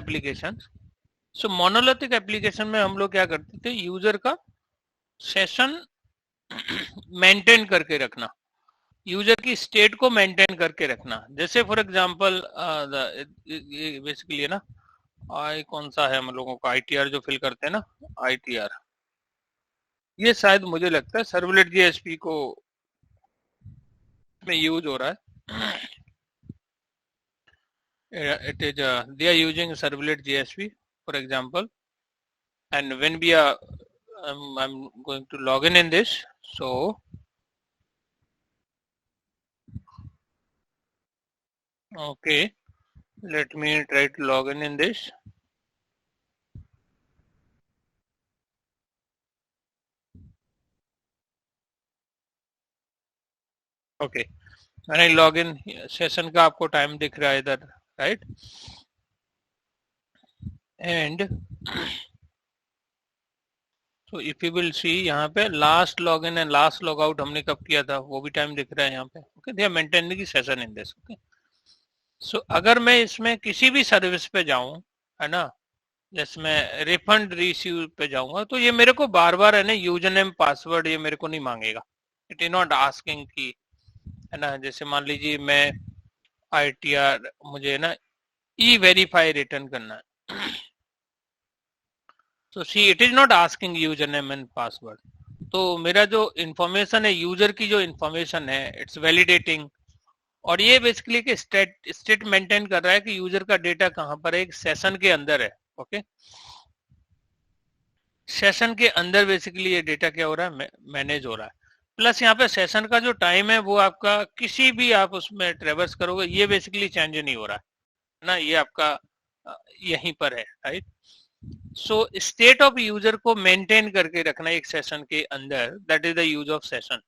Application, so monolithic application में हम लोग क्या करते थे, यूजर का सेशन मेंटेन करके रखना, यूजर की स्टेट को मेंटेन करके रखना। जैसे फॉर एग्जांपल बेसिकली है ना, आई कौन सा है हम लोगों का, आईटीआर जो फिल करते हैं ना, आईटीआर, ये शायद मुझे लगता है सर्वलेट जेएसपी को में यूज हो रहा है। it is they are using servlet JSP for example, and when we are I'm going to log in this, so okay, let me try to log in this. Okay, when I log in, session का आपको time दिख रहा है इधर, right, and तो if you will see यहाँ पे last log in and last log out हमने कब किया था वो भी टाइम दिख रहा है यहाँ पे। Okay, they are maintaining the session in this. Okay, so अगर मैं इसमें किसी भी सर्विस पे जाऊं, है ना, जैसे मैं रिफंड रिसीव पे जाऊंगा, तो ये मेरे को बार बार है ना यूजर नेम पासवर्ड ये मेरे को नहीं मांगेगा, इट इज नॉट आस्किंग की, है ना। जैसे मान लीजिए मैं आईटीआर, मुझे ना ई वेरीफाई रिटर्न करना है, तो see it is not asking user name and password, तो मेरा जो इंफॉर्मेशन है, यूजर की जो इंफॉर्मेशन है, इट्स वैलिडेटिंग, और ये बेसिकली कि स्टेट मेंटेन कर रहा है कि यूजर का डेटा कहां पर है, एक सेशन के अंदर है। ओके, सेशन के अंदर बेसिकली ये डेटा क्या हो रहा है, मैनेज हो रहा है। प्लस यहाँ पे सेशन का जो टाइम है वो आपका किसी भी आप उसमें ट्रेवर्स करोगे ये बेसिकली चेंज नहीं हो रहा है ना, ये आपका यहीं पर है, right. So state of user को मेंटेन करके रखना एक सेशन के अंदर, that is the use of session.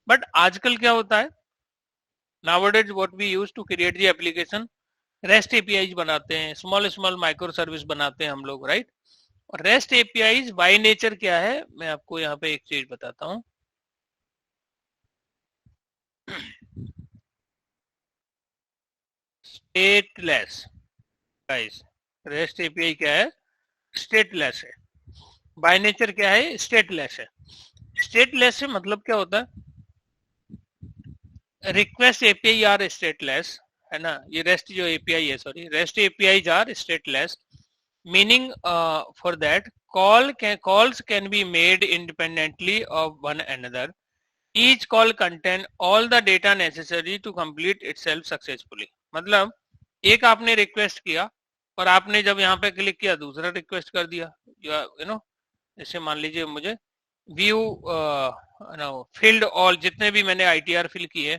But आजकल क्या होता है, nowadays what we use to create the application, rest API बनाते हैं, स्मॉल स्मॉल माइक्रो सर्विस बनाते हैं हम लोग, राइट। और रेस्ट एपीआई बाय नेचर क्या है, मैं आपको यहाँ पे एक चीज बताता हूँ। स्टेटलेस, गाइस, रेस्ट एपीआई क्या है, स्टेटलेस है। बाय नेचर क्या है, स्टेटलेस है। स्टेटलेस से मतलब क्या होता है, रिक्वेस्ट एपीआई आर स्टेटलेस, है ना, ये रेस्ट जो एपीआई है, sorry, rest API are stateless, meaning for that calls can be made independently of one another, each call contain all the data necessary to complete itself successfully। मतलब एक आपने request किया और आपने जब यहाँ पे क्लिक किया दूसरा रिक्वेस्ट कर दिया, यू नो, जैसे मान लीजिए मुझे व्यू फील्ड ऑल, जितने भी मैंने आईटीआर फिल किए,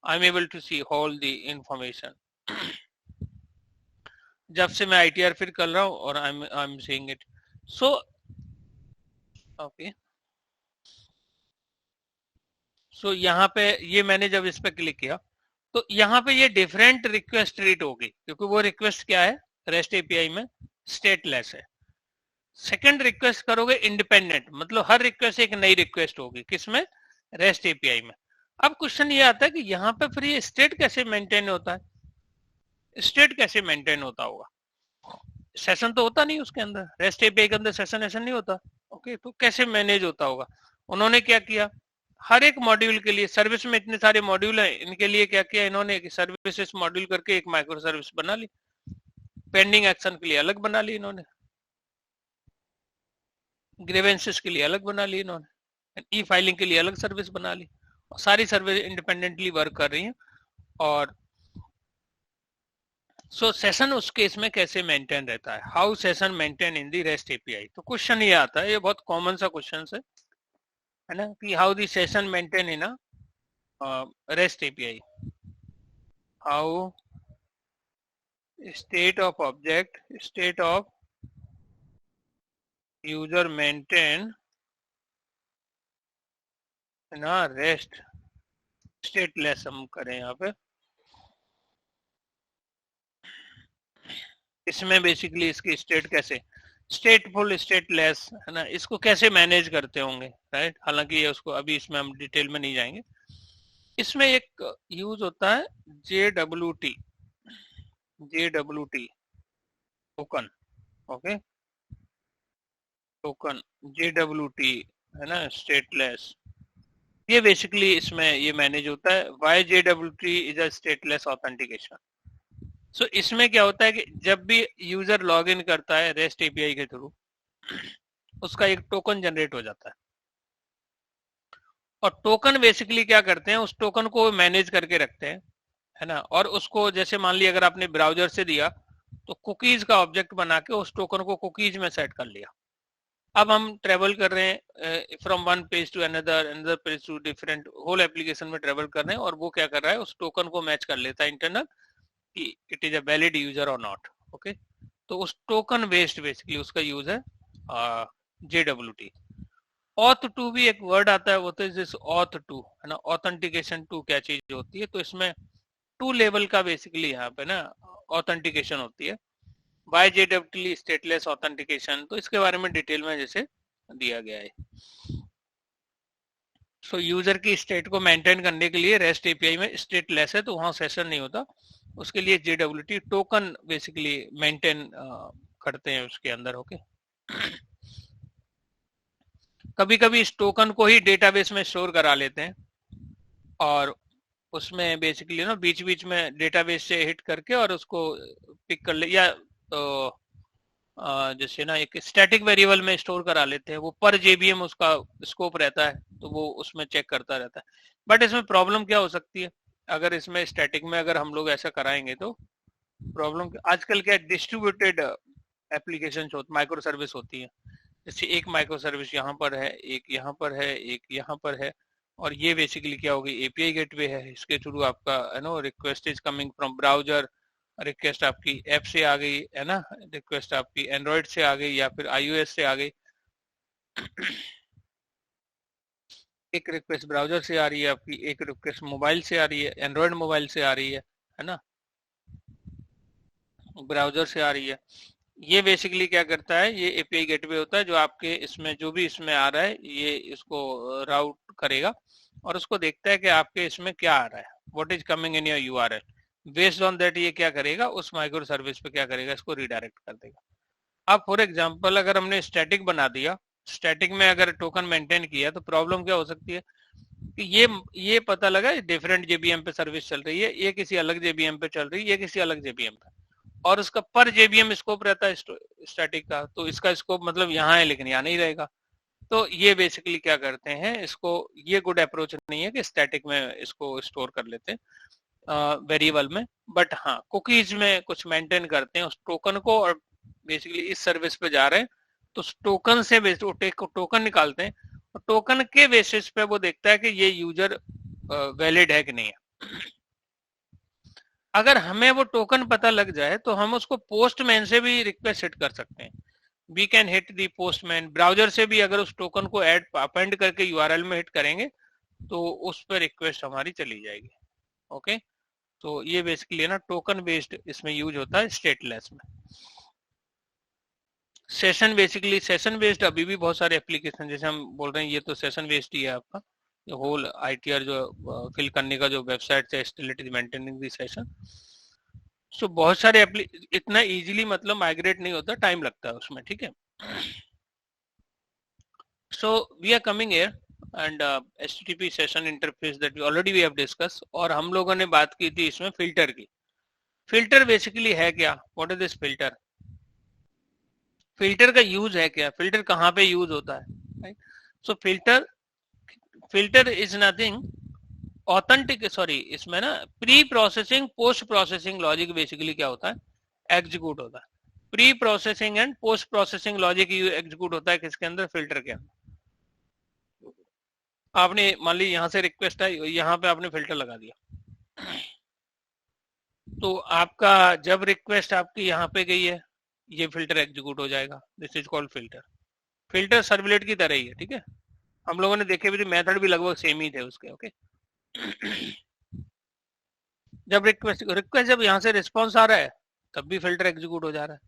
I am able to see all the information. जब से मैं आईटीआर फिल कर रहा हूँ और I am seeing it, so okay, so यहाँ पे ये मैंने जब इस पे क्लिक किया तो यहाँ पे ये डिफरेंट रिक्वेस्ट रीड होगी, क्योंकि वो रिक्वेस्ट क्या है, रेस्ट एपीआई में स्टेटलेस है। सेकंड रिक्वेस्ट करोगे इंडिपेंडेंट, मतलब हर रिक्वेस्ट एक नई रिक्वेस्ट होगी, किसमें, रेस्ट एपीआई में। अब क्वेश्चन ये आता है कि यहाँ पे फिर ये स्टेट कैसे मेंटेन होता है, स्टेट कैसे मेंटेन होता होगा, सेशन तो होता नहीं उसके अंदर, रेस्ट एपीआई के अंदर सेशन ऐसा नहीं होता। ओके, तो कैसे मैनेज होता होगा, उन्होंने क्या किया, हर एक मॉड्यूल के लिए, सर्विस में इतने सारे मॉड्यूल हैं, इनके लिए क्या किया इन्होंने, सर्विसेस मॉड्यूल करके एक माइक्रो सर्विस बना ली, पेंडिंग एक्शन के लिए अलग बना ली इन्होंने, ग्रीवेंसेस के लिए अलग बना ली इन्होंने, ई फाइलिंग के लिए अलग सर्विस बना ली, और सारी सर्विस इंडिपेंडेंटली वर्क कर रही हैं। और सो सेशन उस केस में कैसे मेंटेन रहता है, how session maintain in the rest API. तो क्वेश्चन ये आता है, ये बहुत कॉमन सा क्वेश्चन है ना, कि how the session maintain in rest API, how state of object, state of user maintain ना रेस्ट, स्टेटलेस हम करें यहाँ पे, इसमें बेसिकली इसकी स्टेट कैसे, स्टेटफुल स्टेटलेस, है ना, इसको कैसे मैनेज करते होंगे, राइट। हालांकि ये उसको अभी इसमें हम डिटेल में नहीं जाएंगे। इसमें एक यूज होता है JWT, JWT token, okay, token JWT है ना, स्टेटलेस, ये बेसिकली इसमें ये मैनेज होता है। Why JWT is a stateless authentication. So इसमें क्या होता है कि जब भी यूजर लॉग इन करता है रेस्ट एपीआई के थ्रू, उसका एक टोकन जनरेट हो जाता है, और टोकन बेसिकली क्या करते हैं, उस टोकन को मैनेज करके रखते हैं, है ना। और उसको जैसे मान लिया अगर आपने ब्राउजर से दिया, तो कुकीज का ऑब्जेक्ट बना के उस टोकन को कुकीज में सेट कर लिया। अब हम ट्रेवल कर रहे हैं from one page to another, another page to different, whole application में ट्रेवल कर रहे हैं, और वो क्या कर रहा है, उस टोकन को मैच कर लेता है इंटरनल कि it is a valid user और नॉट, ओके। तो उस टोकन बेस्ड बेसिकली उसका यूज है JWT। ऑथ टू भी एक वर्ड आता है, वो तो दिस ऑथ टू है ना, ऑथेंटिकेशन टू क्या चीज होती है, तो इसमें टू लेवल का बेसिकली यहाँ पे ना ऑथेंटिकेशन होती है। बाय JWT स्टेटलेस ऑथेंटिकेशन, तो इसके बारे में डिटेल में जैसे दिया गया है। सो यूजर की स्टेट को मेंटेन करने के लिए रेस्ट एपीआई में स्टेटलेस है, तो वहां सेशन नहीं होता, उसके लिए JWT टोकन बेसिकली मेंटेन करते हैं उसके अंदर, ओके। कभी कभी इस टोकन को ही डेटाबेस में स्टोर करा लेते हैं, और उसमें बेसिकली ना बीच बीच में डेटाबेस से हिट करके और उसको पिक कर ले, या तो जैसे ना एक स्टैटिक वेरिएबल में स्टोर करा लेते हैं, वो पर JVM उसका स्कोप रहता है, तो वो उसमें चेक करता रहता है। बट इसमें प्रॉब्लम क्या हो सकती है, अगर इसमें स्टैटिक में अगर हम लोग ऐसा कराएंगे, तो प्रॉब्लम आजकल क्या डिस्ट्रीब्यूटेड एप्लीकेशन माइक्रो सर्विस होती है, जैसे एक माइक्रो सर्विस यहाँ पर है, एक यहाँ पर है, एक यहाँ पर है, और ये बेसिकली क्या होगी, एपीआई गेटवे है, इसके थ्रू आपका है ना request is coming from browser, request आपकी ऐप से आ गई है ना, रिक्वेस्ट आपकी एंड्रॉइड से आ गई या फिर iOS से आ गई, एक रिक्वेस्ट ब्राउजर से आ रही है आपकी, एक रिक्वेस्ट मोबाइल से आ रही है, एंड्रॉइड मोबाइल से आ रही है ना, ब्राउजर से आ रही है। ये बेसिकली क्या करता है, ये एपीआई गेटवे होता है जो आपके इसमें जो भी इसमें आ रहा है, ये इसको राउट करेगा, और उसको देखता है कि आपके इसमें क्या आ रहा है, what is coming in your URL, based on that ये क्या करेगा, उस माइक्रो सर्विस पे क्या करेगा, इसको रिडायरेक्ट कर देगा। अब फॉर एग्जांपल अगर हमने स्टैटिक बना दिया, स्टैटिक में अगर टोकन मेंटेन किया, तो प्रॉब्लम क्या हो सकती है कि ये पता लगा डिफरेंट जेबीएम पे सर्विस चल रही है, ये किसी अलग जेबीएम पे चल रही है, ये किसी अलग जेबीएम पे, और उसका पर JVM स्कोप रहता है स्टैटिक का, तो इसका स्कोप मतलब यहाँ है लेकिन यहाँ नहीं रहेगा। तो ये बेसिकली क्या करते हैं, इसको ये गुड अप्रोच नहीं है कि स्टैटिक में इसको स्टोर कर लेते हैं वेरिएबल में, बट हाँ कुकीज में कुछ मेंटेन करते हैं उस टोकन को, और बेसिकली इस सर्विस पे जा रहे हैं, तो टोकन से टोकन निकालते हैं, और टोकन के बेसिस पे वो देखता है कि ये यूजर वैलिड है कि नहीं है। अगर हमें वो टोकन पता लग जाए, तो हम उसको पोस्टमैन से भी रिक्वेस्ट हिट कर सकते हैं, we can hit the postman, browser से भी अगर उस टोकन को ऐड अपेंड करके यूआरएल में हिट करेंगे, तो उस पर रिक्वेस्ट हमारी चली जाएगी, ओके। तो ये बेसिकली ना टोकन बेस्ड इसमें यूज होता है स्टेटलेस में। सेशन बेसिकली सेशन बेस्ड अभी भी बहुत सारे एप्लीकेशन, जैसे हम बोल रहे हैं ये तो सेशन बेस्ड ही है आपका, होल आईटीआर जो फिल करने का जो वेबसाइट है, still it is maintaining the session. So बहुत सारे इतना इजीली मतलब माइग्रेट नहीं होता, टाइम लगता है उसमें, ठीक है। So we are coming here and HTTP session interface that already we have discuss, और हम लोगों ने बात की थी इसमें फिल्टर की। फिल्टर बेसिकली है क्या, what is this filter, filter का यूज है क्या, फिल्टर कहाँ पे यूज होता है, right. So filter is nothing authentic, sorry इसमें ना pre processing post processing logic basically क्या होता है, एग्जीक्यूट होता है। Pre processing and post processing logic execute होता है किसके अंदर, फिल्टर के अंदर। आपने मान ली यहाँ से रिक्वेस्ट आई, यहाँ पे आपने फिल्टर लगा दिया, तो आपका जब रिक्वेस्ट आपकी यहाँ पे गई है, ये फिल्टर एग्जीक्यूट हो जाएगा, this is called filter. Filter servlet की तरह ही है, ठीक है। हम लोगों ने देखे भी थे, मेथड भी लगभग सेम ही थे उसके, ओके। जब रिक्वेस्ट जब यहाँ से रिस्पॉन्स आ रहा है, तब भी फिल्टर एग्जीक्यूट हो जा रहा है,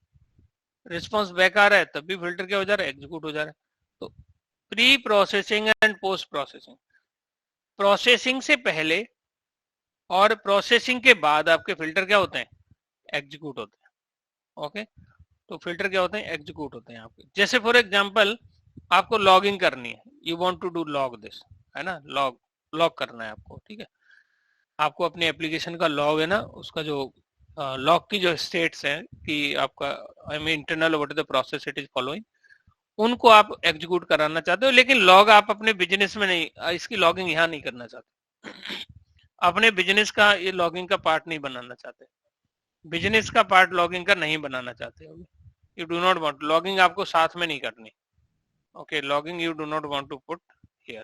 रिस्पॉन्स बैक आ रहा है, तब भी फिल्टर क्या हो जा रहा है, एग्जीक्यूट हो जा रहा है। तो pre processing and post processing, processing से पहले और प्रोसेसिंग के बाद आपके फिल्टर क्या होते हैं, एग्जीक्यूट होते हैं, ओके। तो फिल्टर क्या होते हैं, एग्जीक्यूट होते हैं आपके। जैसे फॉर एग्जांपल आपको लॉगिंग करनी है, you want to do log this, है ना, लॉग करना है आपको, ठीक है। आपको अपनी एप्लीकेशन का लॉग है ना, उसका जो लॉग की जो स्टेट्स हैं कि आपका I mean internal what is the process it is following, उनको आप एग्जीक्यूट कराना चाहते हो, लेकिन लॉग आप अपने बिजनेस में नहीं, इसकी लॉगिंग यहाँ नहीं करना चाहते, अपने बिजनेस का ये लॉगिंग का पार्ट नहीं बनाना चाहते, बिजनेस का पार्ट लॉगिंग का नहीं बनाना चाहते हो, you do not want logging, आपको साथ में नहीं करनी, okay, logging you do not want to put here.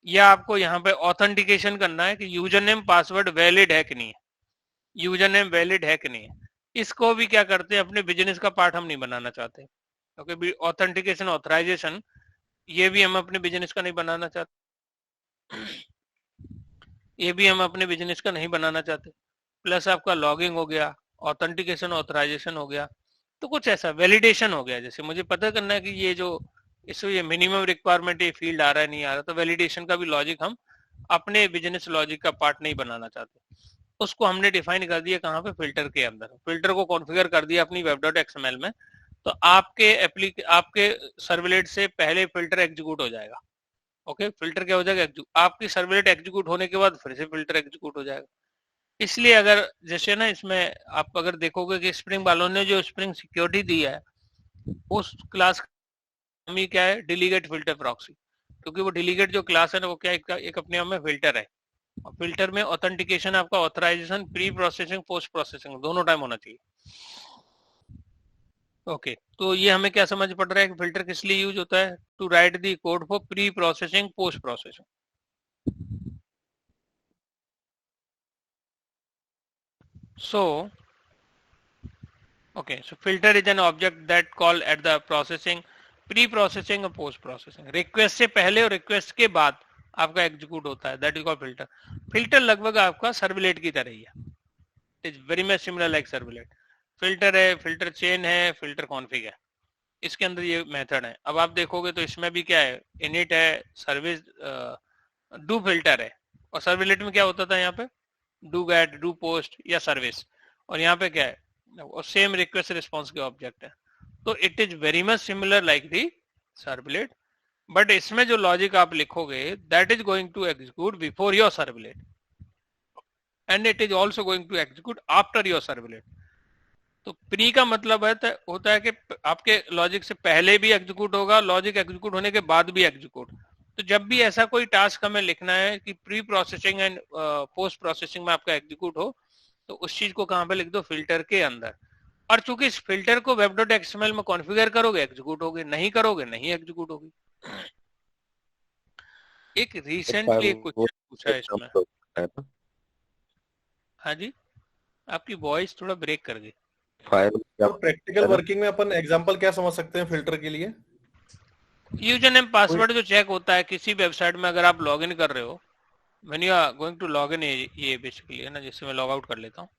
या आपको यहाँ पे ऑथेंटिकेशन करना है कि यूजर नेम पासवर्ड वैलिड है कि नहीं है, यूजर नेम वैलिड है कि नहीं है, इसको भी क्या करते हैं, अपने बिजनेस का पार्ट हम नहीं बनाना चाहते, ओके। ऑथेंटिकेशन ऑथराइजेशन ये भी हम अपने बिजनेस का नहीं बनाना चाहते, ये भी हम अपने बिजनेस का नहीं बनाना चाहते। प्लस आपका लॉगिंग हो गया, ऑथेंटिकेशन ऑथराइजेशन हो गया, तो कुछ ऐसा वैलिडेशन हो गया, जैसे मुझे पता करना है कि ये जो इसमें ये मिनिमम रिक्वायरमेंट ये फील्ड आ रहा है नहीं आ रहा, तो वैलिडेशन का भी लॉजिक हम अपने बिजनेस लॉजिक का पार्ट नहीं बनाना चाहते, उसको हमने डिफाइन कर दिया कहाँ पे, फिल्टर के अंदर। फिल्टर को कॉन्फ़िगर कर दिया अपनी वेब डॉट एक्सएमएल में, तो आपके सर्वलेट से पहले फिल्टर एग्जीक्यूट हो जाएगा, ओके। फिल्टर क्या हो जाएगा, आपकी सर्वलेट एग्जीक्यूट होने के बाद फिर से फिल्टर एग्जीक्यूट हो जाएगा। इसलिए अगर जैसे ना इसमें आप अगर देखोगे कि स्प्रिंग वालों ने जो स्प्रिंग सिक्योरिटी दी है, उस क्लास का नाम ही क्या है, डेलीगेट फिल्टर प्रॉक्सी, क्योंकि वो डेलीगेट जो क्लास है ना, वो क्या एक अपने आप में फिल्टर है, और फिल्टर में ऑथेंटिकेशन आपका authorization pre processing post processing दोनों टाइम होना चाहिए, ओके। तो ये हमें क्या समझ पड़ रहा है कि फिल्टर किस लिए यूज होता है, to write the code for pre processing post processing. So, okay, so filter is an object that call at the processing, pre-processing और post processing, रिक्वेस्ट से पहले और रिक्वेस्ट के बाद आपका एग्जीक्यूट होता है, that is called filter. Filter लगभग आपका सर्वलेट की तरह ही है, it is very much similar like servlet. Filter है, फिल्टर चेन है, फिल्टर कॉन्फिग है, इसके अंदर ये मेथड है। अब आप देखोगे तो इसमें भी क्या है, इनिट है, सर्विस, डू फिल्टर है, और सर्वलेट में क्या होता था यहाँ पे, डू गेट, डू पोस्ट या सर्विस, और यहाँ पे क्या है, और सेम रिक्वेस्ट रिस्पॉन्स के ऑब्जेक्ट है। तो it is very much similar like the servlet, but इसमें जो लॉजिक आप लिखोगे that is going to execute before your servlet and it is also going to execute after your servlet. तो pre का मतलब है होता है कि आपके लॉजिक से पहले भी एग्जीक्यूट होगा, लॉजिक एग्जीक्यूट होने के बाद भी एग्जीक्यूट। तो जब भी ऐसा कोई टास्क हमें लिखना है कि pre processing and post processing में आपका एग्जीक्यूट हो, तो उस चीज को कहां पे लिख दो, फिल्टर के अंदर। और चूंकि इस फिल्टर को वेब डॉट एक्सएमएल में कॉन्फ़िगर करोगे एग्जीक्यूट होगी, नहीं करोगे नहीं एग्जीक्यूट होगी। एक रिसेंटली एक क्वेश्चन पूछा है इसमें, हाँ जी, आपकी वॉइस थोड़ा ब्रेक कर गई। तो प्रैक्टिकल वर्किंग में अपन एग्जांपल क्या समझ सकते हैं फिल्टर के लिए? यूजर नेम पासवर्ड जो चेक होता है किसी वेबसाइट में, अगर आप लॉगिन कर रहे हो, when you are going to log in, ये बेसिकली है ना, जिससे मैं लॉग आउट कर लेता हूँ।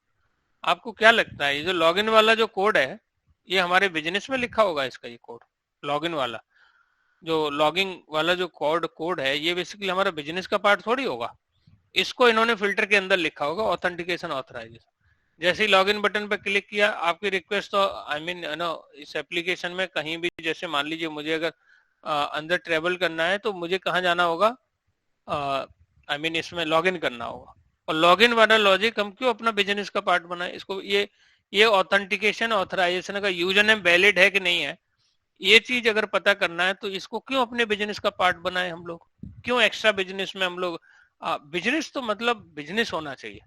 आपको क्या लगता है ये जो लॉगिन वाला जो कोड है, ये हमारे बिजनेस में लिखा होगा इसका, ये कोड लॉगिन वाला जो लॉगिंग वाला जो कोड है, ये बेसिकली हमारा बिजनेस का पार्ट थोड़ी होगा। इसको इन्होंने फिल्टर के अंदर लिखा होगा, ऑथेंटिकेशन ऑथराइजेशन। जैसे ही लॉगिन बटन पर क्लिक किया, आपकी रिक्वेस्ट तो आई मीन नो इस एप्लीकेशन में कहीं भी, जैसे मान लीजिए मुझे अगर अंदर ट्रेवल करना है तो मुझे कहाँ जाना होगा, आई मीन इसमें लॉगिन करना होगा। और लॉगिन वाला लॉजिक हम क्यों अपना बिजनेस का पार्ट बनाए, इसको ये ऑथेंटिकेशन ऑथराइजेशन का यूजर नेम वैलिड है कि नहीं है, ये चीज अगर पता करना है तो इसको क्यों अपने बिजनेस का पार्ट बनाए हम लोग, क्यों एक्स्ट्रा बिजनेस में हम लोग, बिजनेस तो मतलब बिजनेस होना चाहिए,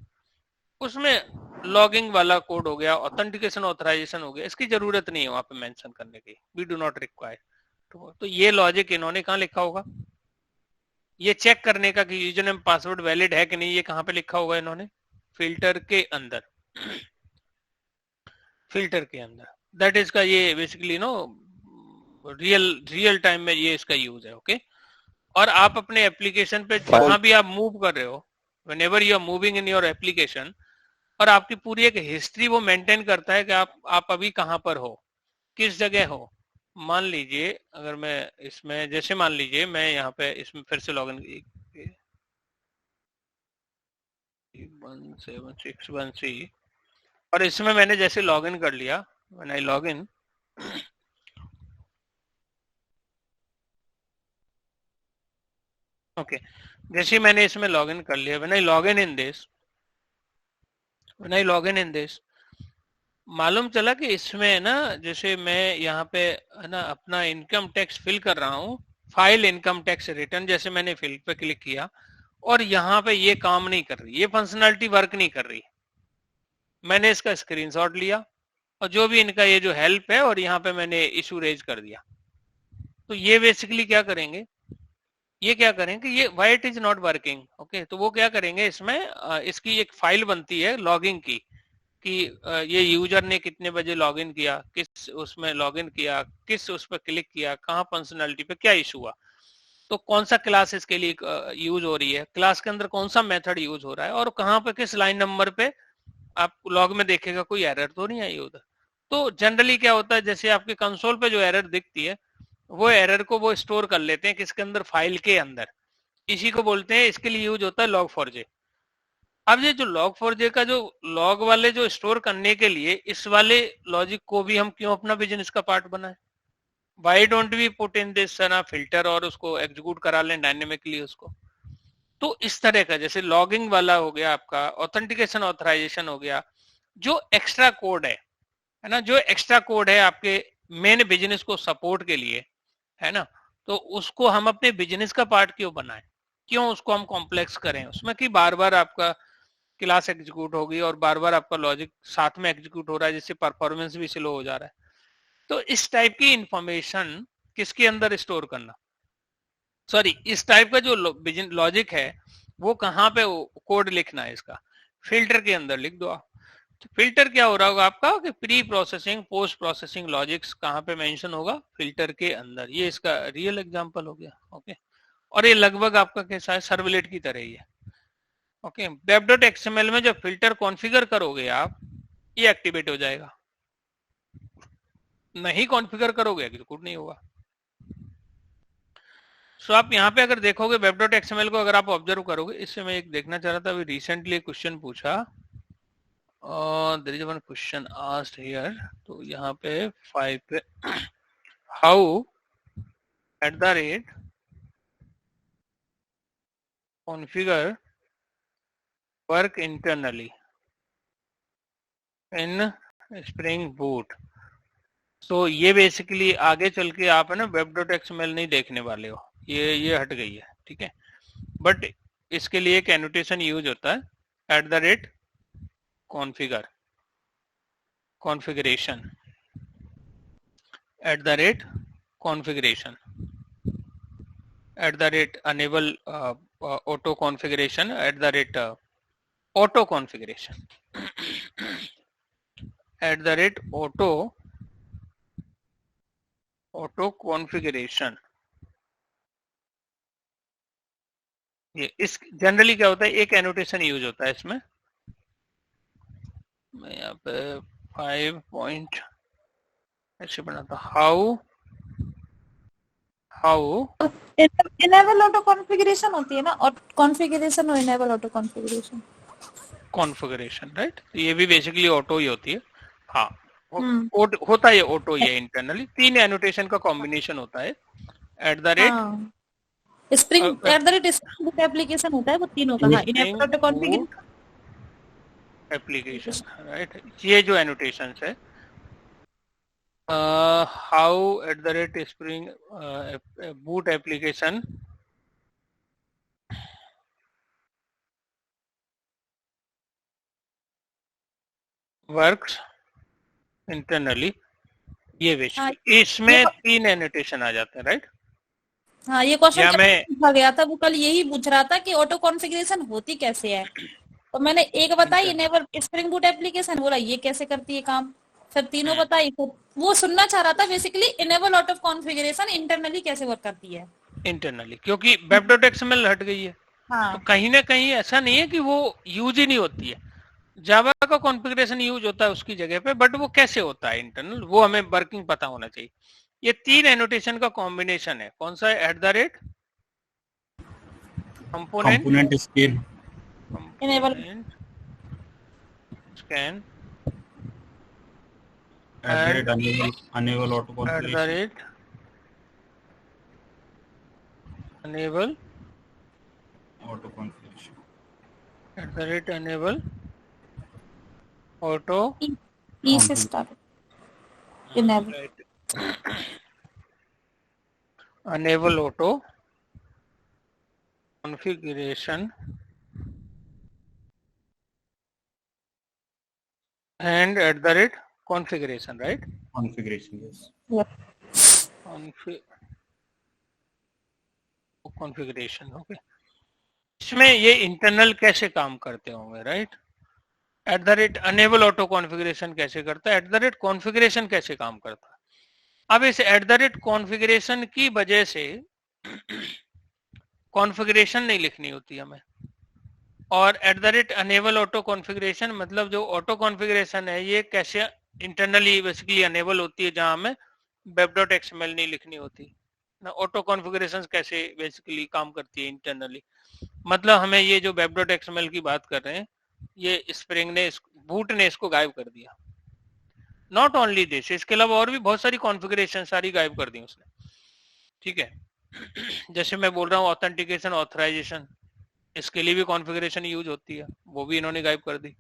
उसमें लॉगिंग वाला कोड हो गया, ऑथेंटिकेशन ऑथराइजेशन हो गया, इसकी जरूरत नहीं है वहां पे मेंशन करने की, वी डू नॉट रिक्वायर। तो ये लॉजिक इन्होंने कहाँ लिखा होगा, ये चेक करने का कि यूजर नेम पासवर्ड वैलिड है कि नहीं, ये कहाँ पे लिखा होगा इन्होंने, फिल्टर के अंदर, फिल्टर के अंदर। दैट इज का ये बेसिकली नो रियल टाइम में ये इसका यूज है, ओके। और आप अपने एप्लीकेशन पे जहां भी आप मूव कर रहे हो, whenever you are moving in your application, और आपकी पूरी एक हिस्ट्री वो मेंटेन करता है कि आप अभी कहां पर हो, किस जगह हो। मान लीजिए अगर मैं इसमें, जैसे मान लीजिए मैं यहाँ पे इसमें फिर से लॉगिन, 17613, और इसमें मैंने जैसे लॉगिन कर लिया, व्हेन आई लॉगिन, ओके, जैसे मैंने इसमें लॉगिन कर लिया, when I login in this, when I login in this, मालूम चला कि इसमें ना, जैसे मैं यहाँ पे है ना अपना इनकम टैक्स फिल कर रहा हूँ, फाइल इनकम टैक्स रिटर्न, जैसे मैंने फिल पे क्लिक किया और यहाँ पे ये काम नहीं कर रही, ये फंक्शनलिटी वर्क नहीं कर रही। मैंने इसका स्क्रीनशॉट लिया और जो भी इनका ये जो हेल्प है और यहाँ पे मैंने इशू रेज कर दिया। तो ये बेसिकली क्या करेंगे, ये क्या करेंगे, ये why it is not working. Okay, तो वो क्या करेंगे, इसमें इसकी एक फाइल बनती है लॉगिंग की, कि ये यूजर ने कितने बजे लॉगिन किया, किस उसमें लॉगिन किया, किस उस पर क्लिक किया, कहाँ फंक्शनलिटी पे क्या इशू हुआ, तो कौन सा क्लास इसके लिए यूज हो रही है, क्लास के अंदर कौन सा मेथड यूज हो रहा है, और कहाँ पे किस लाइन नंबर पे आप लॉग में देखेगा कोई एरर तो नहीं आई उधर। तो जनरली क्या होता है, जैसे आपके कंसोल पे जो एरर दिखती है, वो एरर को वो स्टोर कर लेते हैं किसके अंदर, फाइल के अंदर। इसी को बोलते हैं, इसके लिए यूज होता है लॉग फॉर जे। अब ये जो लॉग फॉर जे का जो लॉग वाले जो स्टोर करने के लिए, इस वाले लॉजिक को भी हम क्यों अपना बिजनेस का पार्ट बनाए, why don't we put in this ना फिल्टर और उसको एग्जीक्यूट करा लें डायनेमिकली उसको। तो इस तरह का, जैसे लॉगिंग वाला हो गया आपका, ऑथेंटिकेशन ऑथराइजेशन हो गया, जो एक्स्ट्रा कोड है ना, जो एक्स्ट्रा कोड है आपके मेन बिजनेस को सपोर्ट के लिए, है ना, तो उसको हम अपने बिजनेस का पार्ट क्यों बनाएं, क्यों उसको हम कॉम्प्लेक्स करें उसमें, कि बार बार आपका क्लास एग्जीक्यूट होगी और बार बार आपका लॉजिक साथ में एग्जीक्यूट हो रहा है, जिससे परफॉर्मेंस भी स्लो हो जा रहा है। तो इस टाइप की इंफॉर्मेशन किसके अंदर स्टोर करना, सॉरी, इस टाइप का जो लॉजिक है वो कहाँ पे कोड लिखना है इसका, फिल्टर के अंदर लिख दो आप। तो फिल्टर क्या हो रहा होगा आपका, कि pre processing post processing logics कहाँ पे मेंशन होगा, फिल्टर के अंदर। ये इसका रियल एग्जांपल हो गया। ओके, और ये लगभग आपका कैसा है, सर्वलेट की तरह ही है। ओके, web.xml में जब फिल्टर कॉन्फ़िगर करोगे आप, ये एक्टिवेट हो जाएगा, नहीं कॉन्फ़िगर करोगे एग्जीक्यूट नहीं होगा। सो आप यहाँ पे अगर देखोगे web.xml को, अगर आप ऑब्जर्व करोगे, इससे मैं एक देखना चाह रहा था, अभी रिसेंटली क्वेश्चन पूछा, there is one question asked here, तो यहाँ पे 5 पे, how @ configure work internally in Spring Boot। तो ये बेसिकली आगे चल के आप है ना web.xml नहीं देखने वाले हो, ये हट गई है, ठीक है। बट इसके लिए एक एनोटेशन यूज होता है, @configure configuration, @configuration, @enable auto configuration, @auto configuration, @auto configuration। ये इस जनरली क्या होता है, एक एनोटेशन यूज होता है इसमें। मैं यहाँ पे 5 पॉइंट ऐसे बनाता, हाउ इनेबल ऑटो कॉन्फ़िगरेशन होती है ना, और कॉन्फ़िगरेशन और enable auto configuration, configuration, right. ये भी बेसिकली ऑटो ही होती है। हाँ, होता है ऑटो ही है इंटरनली। 3 एनोटेशन का कॉम्बिनेशन होता है, स्प्रिंग बूट एप्लीकेशन होता है वो तीनों का। हाँ, enable auto configuration application, right. ये जो एनोटेशन है, how @spring boot application works internally, ये बेसिकली इसमें 3 एनोटेशन आ जाते हैं, राइट। हाँ, ये क्वेश्चन पूछा गया था, वो कल यही पूछ रहा था कि ऑटो कॉन्फ़िगरेशन होती कैसे है। तो मैंने एक बताई इनेबल स्प्रिंग बूट एप्लीकेशन, बोला ये कैसे करती है काम, फिर तीनों बताई। तो वो सुनना चाह रहा था basically enable auto configuration internally कैसे वर्क करती है इंटरनली, क्योंकि web.xml हट गई है। हाँ। तो कहीं ना कहीं ऐसा नहीं है कि वो यूज ही नहीं होती है, जावा का कॉन्फ़िगरेशन यूज होता है उसकी जगह पे, बट वो कैसे होता है इंटरनल, वो हमें वर्किंग पता होना चाहिए। ये 3 एनोटेशन का कॉम्बिनेशन है, कौन सा है, component scan, enable scan, enable auto configuration. enable Auto configuration. enable auto E से start enable enable auto configuration and configuration, right? Configuration, yes. Yep. configuration, okay. इसमें ये इंटरनल कैसे काम करते होंगे, राइट? enable auto configuration कैसे करता है, configuration कैसे काम करता है? अब इस configuration की वजह से कॉन्फ़िगरेशन नहीं लिखनी होती हमें, और enable auto configuration मतलब जो ऑटो कॉन्फ़िगरेशन है ये कैसे इंटरनली बेसिकली अनेबल होती है, जहां हमें web.xml नहीं लिखनी होती ना। ऑटो कॉन्फ़िगरेशन कैसे बेसिकली काम करती है इंटरनली, मतलब हमें ये जो web.xml की बात कर रहे हैं, ये स्प्रिंग ने बूट ने इसको गायब कर दिया। नॉट ओनली दिस, इसके अलावा और भी बहुत सारी कॉन्फ़िगरेशन सारी गायब कर दी उसने, ठीक है। जैसे मैं बोल रहा हूँ ऑथेंटिकेशन ऑथराइजेशन, इसके लिए भी कॉन्फ़िगरेशन यूज होती है, वो भी इन्होंने गायब कर दी।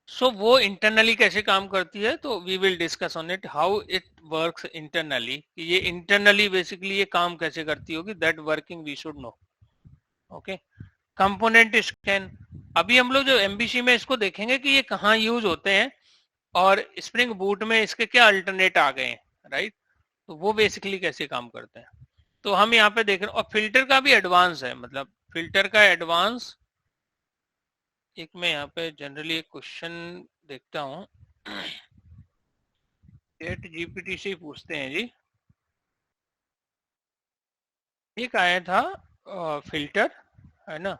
सो वो इंटरनली कैसे काम करती है, तो we will discuss on it how it works internally. ये इंटरनली बेसिकली ये काम कैसे करती होगी, that working we should know, okay. Component scan, अभी हम लोग जो एमबीसी में इसको देखेंगे कि ये कहाँ यूज होते हैं और स्प्रिंग बूट में इसके क्या अल्टरनेट आ गए हैं, राइट? तो वो बेसिकली कैसे काम करते हैं, तो हम यहाँ पे देख रहे हैं। और फिल्टर का भी एडवांस है, मतलब फिल्टर का एडवांस, एक मैं यहाँ पे जनरली एक क्वेश्चन देखता हूँ, चैट जीपीटी से पूछते हैं जी। एक आया था फिल्टर, है ना?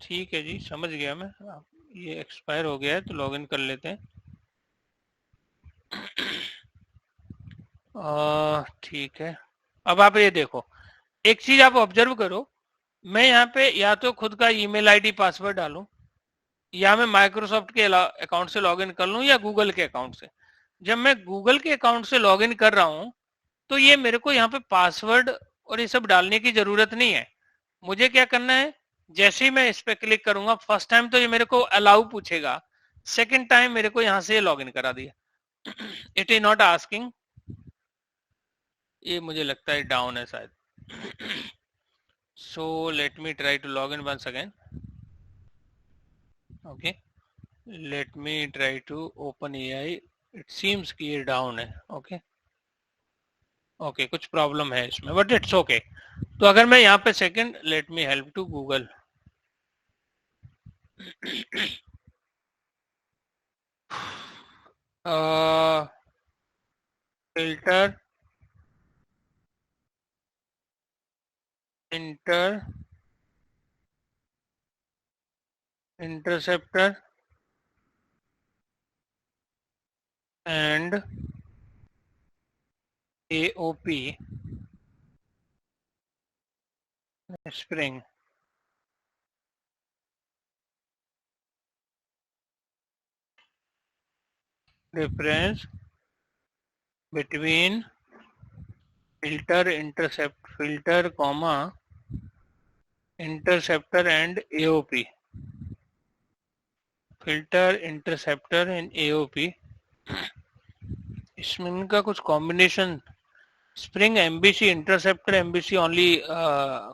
ठीक है जी, समझ गया मैं। ये एक्सपायर हो गया है तो लॉगिन कर लेते हैं। ठीक है, अब आप ये देखो, एक चीज आप ऑब्जर्व करो, मैं यहाँ पे या तो खुद का ईमेल आईडी पासवर्ड डालूं, या मैं माइक्रोसॉफ्ट के अकाउंट से लॉगिन कर लूं, या गूगल के अकाउंट से। जब मैं गूगल के अकाउंट से लॉगिन कर रहा हूं तो ये मेरे को यहाँ पे पासवर्ड और ये सब डालने की जरूरत नहीं है। मुझे क्या करना है, जैसे ही मैं इस पे क्लिक करूंगा, फर्स्ट टाइम तो ये मेरे को अलाउ पूछेगा, सेकंड टाइम मेरे को यहाँ से लॉगिन करा दिया। इट इज नॉट आस्किंग, ये मुझे लगता है डाउन है शायद। so let me try to log in once again. Okay, let me try to open AI. it seems कि ये डाउन है। ओके ओके, कुछ प्रॉब्लम है इसमें, बट इट्स ओके। तो अगर मैं यहाँ पे second, let me help to Google, filter interceptor and AOP Spring. Difference between filter comma interceptor and AOP. Filter, interceptor and AOP, इसमें इनका कुछ combination, Spring MVC, interceptor MVC only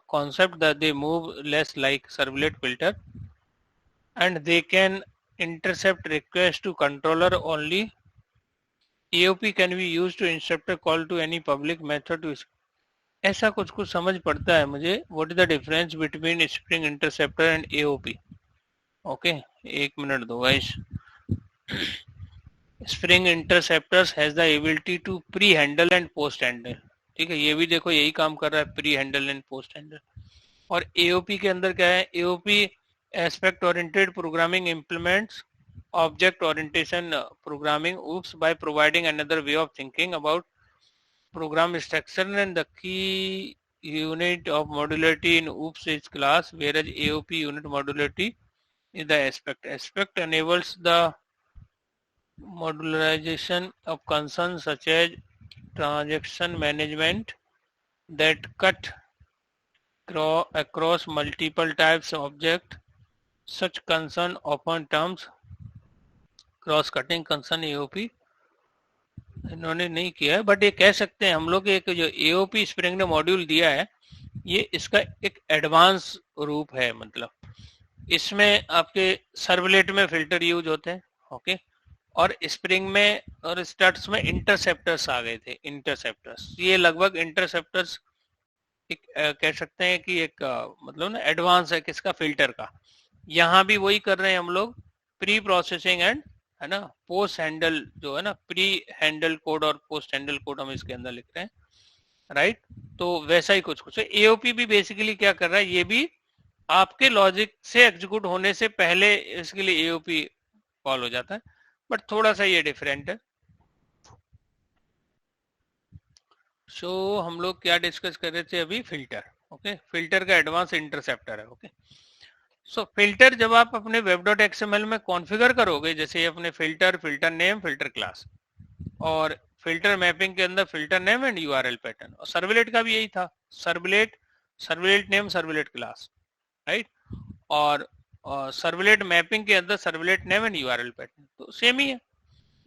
concept that they move less like servlet filter, and they can intercept request to controller only. AOP can be used to intercept a call to any public method to, ऐसा कुछ कुछ समझ पड़ता है मुझे। What is the difference between Spring interceptor and AOP? Okay, एक मिनट दो guys. Spring interceptors has the ability to pre handle and post handle, ठीक है, ये भी देखो यही काम कर रहा है, pre handle and post handle. और एओपी के अंदर क्या है, AOP aspect oriented programming implements object orientation programming oops by providing another way of thinking about program structure, and the key unit of modularity in oops is class, whereas AOP unit modularity is the aspect. Aspect enables the modularization of concerns such as transaction management that cut across multiple types of object. Such concern often terms cross cutting concern AOP इन्होंने नहीं किया है, but ये कह सकते हैं हम लोग एक जो एओपी स्प्रिंग ने मॉड्यूल दिया है ये इसका एक एडवांस रूप है। मतलब इसमें आपके सर्वलेट में फिल्टर यूज होते हैं, ओके, और स्प्रिंग में और स्टड्स में इंटरसेप्टर्स आ गए थे। इंटरसेप्टर्स ये लगभग इंटरसेप्टर्स एक कह सकते हैं कि एक मतलब ना एडवांस है किसका, फिल्टर का। यहाँ भी वही कर रहे हैं हम लोग, प्री प्रोसेसिंग एंड है ना पोस्ट हैंडल जो है ना, प्री हैंडल कोड और पोस्ट हैंडल कोड हम इसके अंदर लिख रहे हैं, राइट। तो वैसा ही कुछ एओपी भी बेसिकली क्या कर रहा है, ये भी आपके लॉजिक से एग्जीक्यूट होने से पहले इसके लिए एओपी कॉल हो जाता है, बट थोड़ा सा ये डिफरेंट है। सो हम लोग क्या डिस्कस कर रहे थे अभी, फिल्टर, ओके, फिल्टर का एडवांस इंटरसेप्टर है, ओके। सो फिल्टर जब आप अपने web.xml में कॉन्फ़िगर करोगे, जैसे अपने filter, filter name, filter class, और फिल्टर मैपिंग के अंदर filter name and URL pattern, और सर्वलेट का भी यही था, servlet, servlet name, servlet class, right, और सर्वलेट मैपिंग के अंदर servlet name and URL pattern, तो सेम ही है।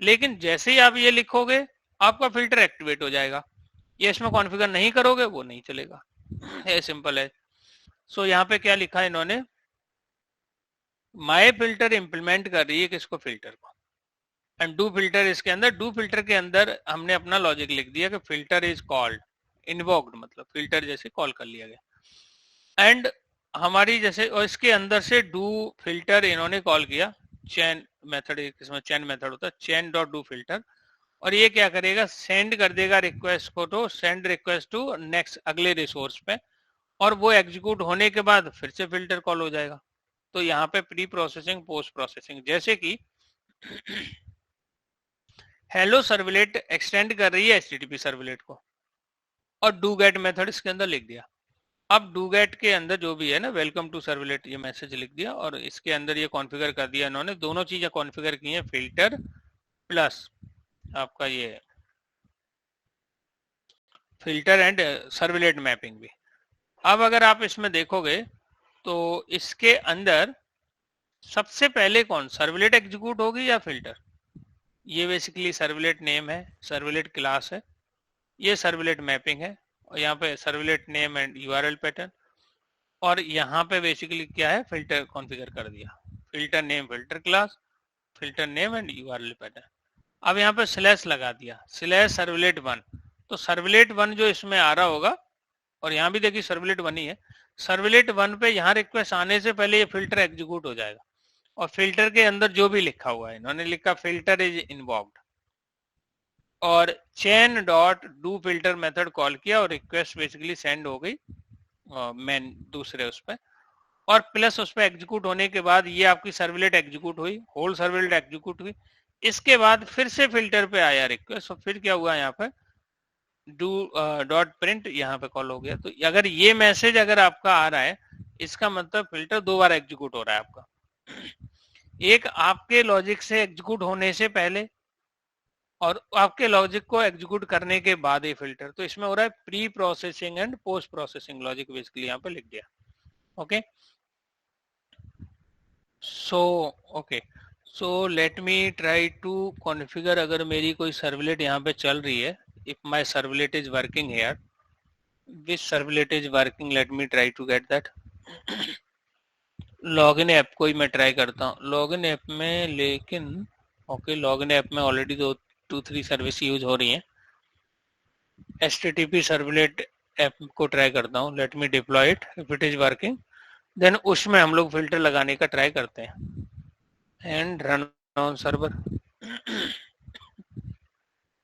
लेकिन जैसे ही आप ये लिखोगे आपका फिल्टर एक्टिवेट हो जाएगा, ये इसमें कॉन्फ़िगर नहीं करोगे वो नहीं चलेगा, ये सिंपल है। सो यहाँ पे क्या लिखा है इन्होंने, माई फिल्टर इंप्लीमेंट कर रही है किसको, फिल्टर को, एंड डू फिल्टर, इसके अंदर डू फिल्टर के अंदर हमने अपना लॉजिक लिख दिया कि फिल्टर इज कॉल्ड, इन्वोक्ड मतलब फिल्टर जैसे कॉल कर लिया गया, एंड हमारी जैसे, और इसके अंदर से डू फिल्टर इन्होंने कॉल किया, चैन मेथड, इसमें चैन मेथड होता है, चैन डॉट डू फिल्टर, और ये क्या करेगा, सेंड कर देगा रिक्वेस्ट को, तो सेंड रिक्वेस्ट टू नेक्स्ट अगले रिसोर्स पे, और वो एग्जीक्यूट होने के बाद फिर से फिल्टर कॉल हो जाएगा। तो यहाँ पे प्री प्रोसेसिंग, पोस्ट प्रोसेसिंग, जैसे कि हेलो सर्वलेट एक्सटेंड कर रही है एचटीटीपी सर्वलेट को, और डू गेट मेथड इसके अंदर लिख दिया। अब डू गेट के अंदर जो भी है ना, वेलकम टू सर्वलेट, ये मैसेज लिख दिया, और इसके अंदर ये कॉन्फ़िगर कर दिया इन्होंने, दोनों चीजें कॉन्फ़िगर की हैं, फिल्टर प्लस आपका ये फिल्टर एंड सर्वलेट मैपिंग भी। अब अगर आप इसमें देखोगे तो इसके अंदर सबसे पहले कौन, सर्वलेट एग्जीक्यूट होगी या फिल्टर, ये बेसिकली सर्वलेट नेम है, सर्वलेट क्लास है, ये सर्वलेट मैपिंग है, और यहाँ पे servlet name and URL pattern, और यहाँ पे बेसिकली क्या है, फिल्टर कॉन्फ़िगर कर दिया, filter name, filter class, filter name and URL pattern. अब यहाँ पे स्लैश लगा दिया, स्लैश सर्वलेट 1, तो सर्वलेट 1 जो इसमें आ रहा होगा, और यहाँ भी देखिए सर्वलेट 1 ही है, सर्वलेट 1 पे यहाँ रिक्वेस्ट आने से पहले ये फिल्टर एग्जीक्यूट हो जाएगा, और फिल्टर के अंदर जो भी लिखा हुआ है, इन्होंने लिखा फिल्टर इज इन्वॉल्व्ड, और chain dot do filter method call किया, और रिक्वेस्ट बेसिकली सेंड हो गई मेन दूसरे उस पर, और प्लस उस पर एग्जीक्यूट होने के बाद ये आपकी सर्वलेट एग्जीक्यूट हुई, होल सर्वलेट एग्जीक्यूट हुई, इसके बाद फिर से फिल्टर पे आया रिक्वेस्ट, और फिर क्या हुआ यहाँ पे, डू डॉट प्रिंट यहाँ पे कॉल हो गया। तो अगर ये मैसेज अगर आपका आ रहा है, इसका मतलब फिल्टर 2 बार एग्जीक्यूट हो रहा है आपका, एक आपके लॉजिक से एग्जीक्यूट होने से पहले, और आपके लॉजिक को एग्जीक्यूट करने के बाद ये फिल्टर। तो इसमें हो रहा है pre processing and post processing logic, basically यहाँ पे लिख दिया, okay. So okay, so let me try to configure, अगर मेरी कोई सर्वलेट यहाँ पे चल रही है, if my servlet is working here, which servlet is working, let me try to get that। Login app को ही मैं ट्राई करता हूँ, लॉगिन ऐप में, लेकिन ओके, लॉगिन ऐप में ऑलरेडी 2-3 सर्विस यूज हो रही हैं, HTTP सर्वलेट ऐप को ट्राई करता हूँ, let me deploy it, if it is working then उसमें हम लोग फिल्टर लगाने का ट्राई करते हैं, and run on server.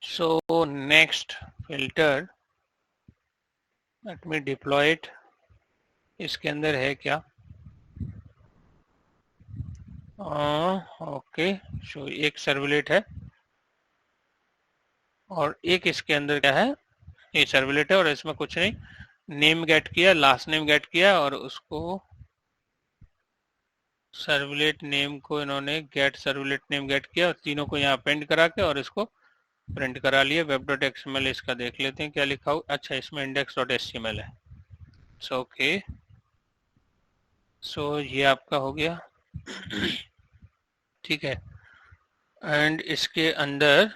So next filter, let me deploy it, इसके अंदर है क्या, ओके, सो एक सर्वलेट है, और एक इसके अंदर क्या है, ये सर्वलेट है, और इसमें कुछ नहीं, नेम गेट किया, लास्ट नेम गेट किया, और उसको सर्वलेट नेम को इन्होंने गेट सर्वलेट नेम गेट किया और तीनों को यहाँ अपेंड करा के और इसको प्रिंट करा लिया। web.xml इसका देख लेते हैं क्या लिखा हो। अच्छा, इसमें index.html है। सो ओके, सो ये आपका हो गया। ठीक है, एंड इसके अंदर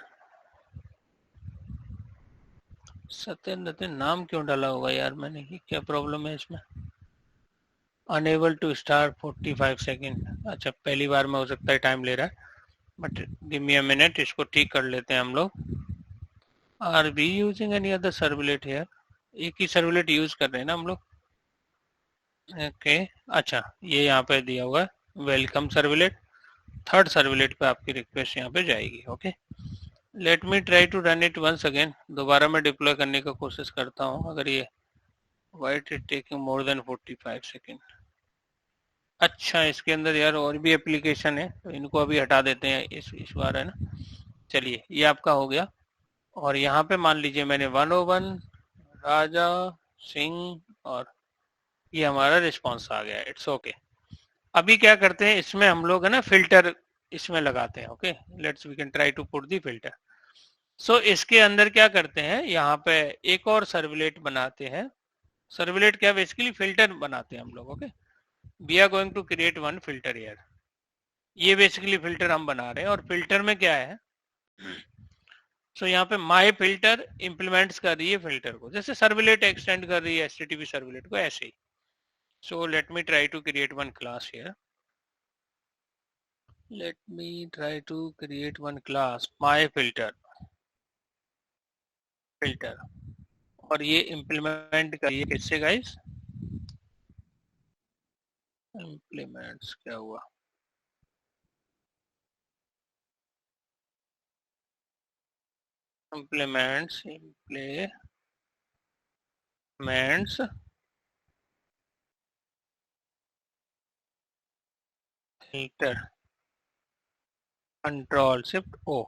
सत्यन नाम क्यों डाला होगा यार मैंने, ये क्या प्रॉब्लम है इसमें। Unable to start 45 second. अच्छा, पहली बार में हो सकता है टाइम ले रहा है, but give me a minute, इसको ठीक कर लेते हैं हम लोग। Are we using any other servlet here? एक ही सर्वलेट यूज कर रहे हैं ना हम लोग। ओके, अच्छा ये यहाँ पे दिया हुआ है वेलकम सर्वलेट। थर्ड सर्वलेट पे आपकी रिक्वेस्ट यहाँ पे जाएगी। Okay, let me try to run it once again. दोबारा मैं डिप्लॉय करने का कोशिश करता हूँ। अगर ये white it taking more than 45 second. अच्छा, इसके अंदर यार और भी एप्लीकेशन है, तो इनको अभी हटा देते हैं इस बार, है ना। चलिए, ये आपका हो गया। और यहाँ पे मान लीजिए मैंने 101 राजा सिंह और ये हमारा रिस्पॉन्स आ गया। It's okay. अभी क्या करते हैं, इसमें हम लोग है ना फिल्टर इसमें लगाते हैं। Okay, let's we can try to put the filter. So इसके अंदर क्या करते हैं, यहाँ पे एक और सर्वलेट बनाते हैं। सर्वलेट क्या, बेसिकली फिल्टर बनाते हैं हम लोग। Okay, we are going to create one filter here. ये बेसिकली फिल्टर हम बना रहे हैं। और फिल्टर में क्या है, सो यहाँ पे माई फिल्टर इम्प्लीमेंट्स कर रही है फिल्टर को, जैसे सर्वलेट एक्सटेंड कर रही है HTTP सर्वलेट को, ऐसे ही। So let me try to create one class here. Let me try to create one class my filter. और ये इम्प्लीमेंट करिए किससे गाइस, इम्प्लीमेंट्स क्या हुआ, implements filter control shift O.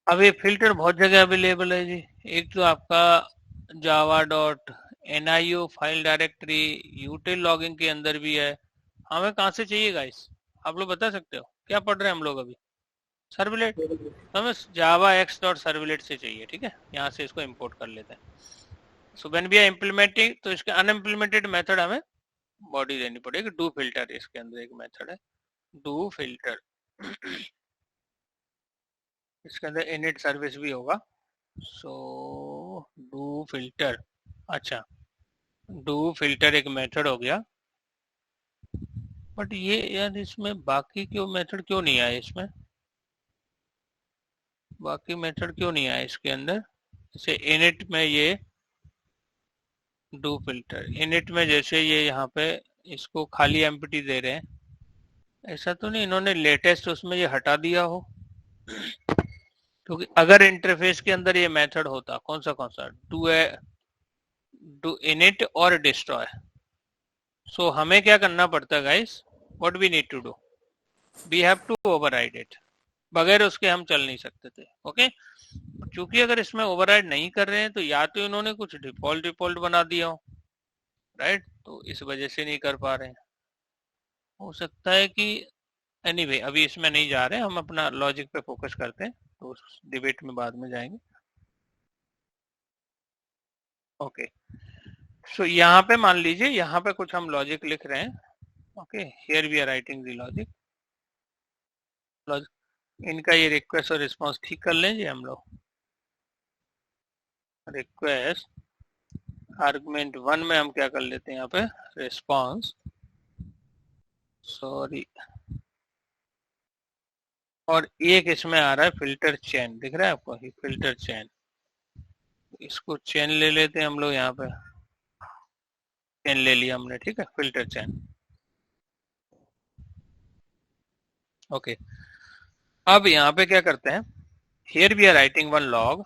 अब ये फिल्टर बहुत जगह अवेलेबल है जी। एक तो आपका java.nio फाइल डायरेक्टरी यूटिल लॉगिंग के अंदर भी है। हमें कहाँ से चाहिए गाइस, आप लोग बता सकते हो? क्या पढ़ रहे हैं हम लोग अभी, सर्वलेट। तो हमें javax.सर्वलेट से चाहिए। ठीक है, यहाँ से इसको इंपोर्ट कर लेते हैं। So when we are implementing, तो इसके अनइम्प्लीमेंटेड मेथड हमें बॉडी देनी पड़ेगी। डू फिल्टर, इसके अंदर एक मेथड है डू फिल्टर। इसके अंदर इनिट सर्विस भी होगा। सो डू फिल्टर, अच्छा डू फिल्टर एक मेथड हो गया। बट ये यार इसमें बाकी क्यों मेथड क्यों नहीं आया, इसमें बाकी मेथड क्यों नहीं आया इसके अंदर। जैसे इनिट में ये डू फिल्टर, इनिट में जैसे ये यहाँ पे इसको खाली एम्प्टी दे रहे हैं, ऐसा तो नहीं इन्होंने लेटेस्ट उसमें ये हटा दिया हो। क्योंकि अगर इंटरफेस के अंदर ये मेथड होता, कौन सा डू इनिट और डिस्ट्रॉय। सो हमें क्या करना पड़ता है guys, what we need to do, we have to override it. बगैर उसके हम चल नहीं सकते थे। ओके, क्योंकि अगर इसमें ओवरराइड नहीं कर रहे हैं तो या तो इन्होंने कुछ डिफॉल्ट बना दिया हो, राइट, तो इस वजह से नहीं कर पा रहे हैं। हो सकता है कि एनीवे अभी इसमें नहीं जा रहे, हम अपना लॉजिक पे फोकस करते हैं, तो उस डिबेट में बाद में जाएंगे। ओके, सो यहाँ पे मान लीजिए यहाँ पे कुछ हम लॉजिक लिख रहे हैं। Okay, here we are writing the logic. इनका ये रिक्वेस्ट और रिस्पांस ठीक कर लें जी हम लोग। रिक्वेस्ट आर्गुमेंट 1 में हम क्या कर लेते हैं यहाँ पे, रिस्पांस, सॉरी, और एक इसमें आ रहा है फिल्टर चेन, दिख रहा है आपको, ये फिल्टर चेन। इसको चेन ले लेते हैं हम लोग, यहाँ पे चेन ले लिया हमने। ठीक है, फिल्टर चेन। ओके, अब यहाँ पे क्या करते हैं, here we are writing one log.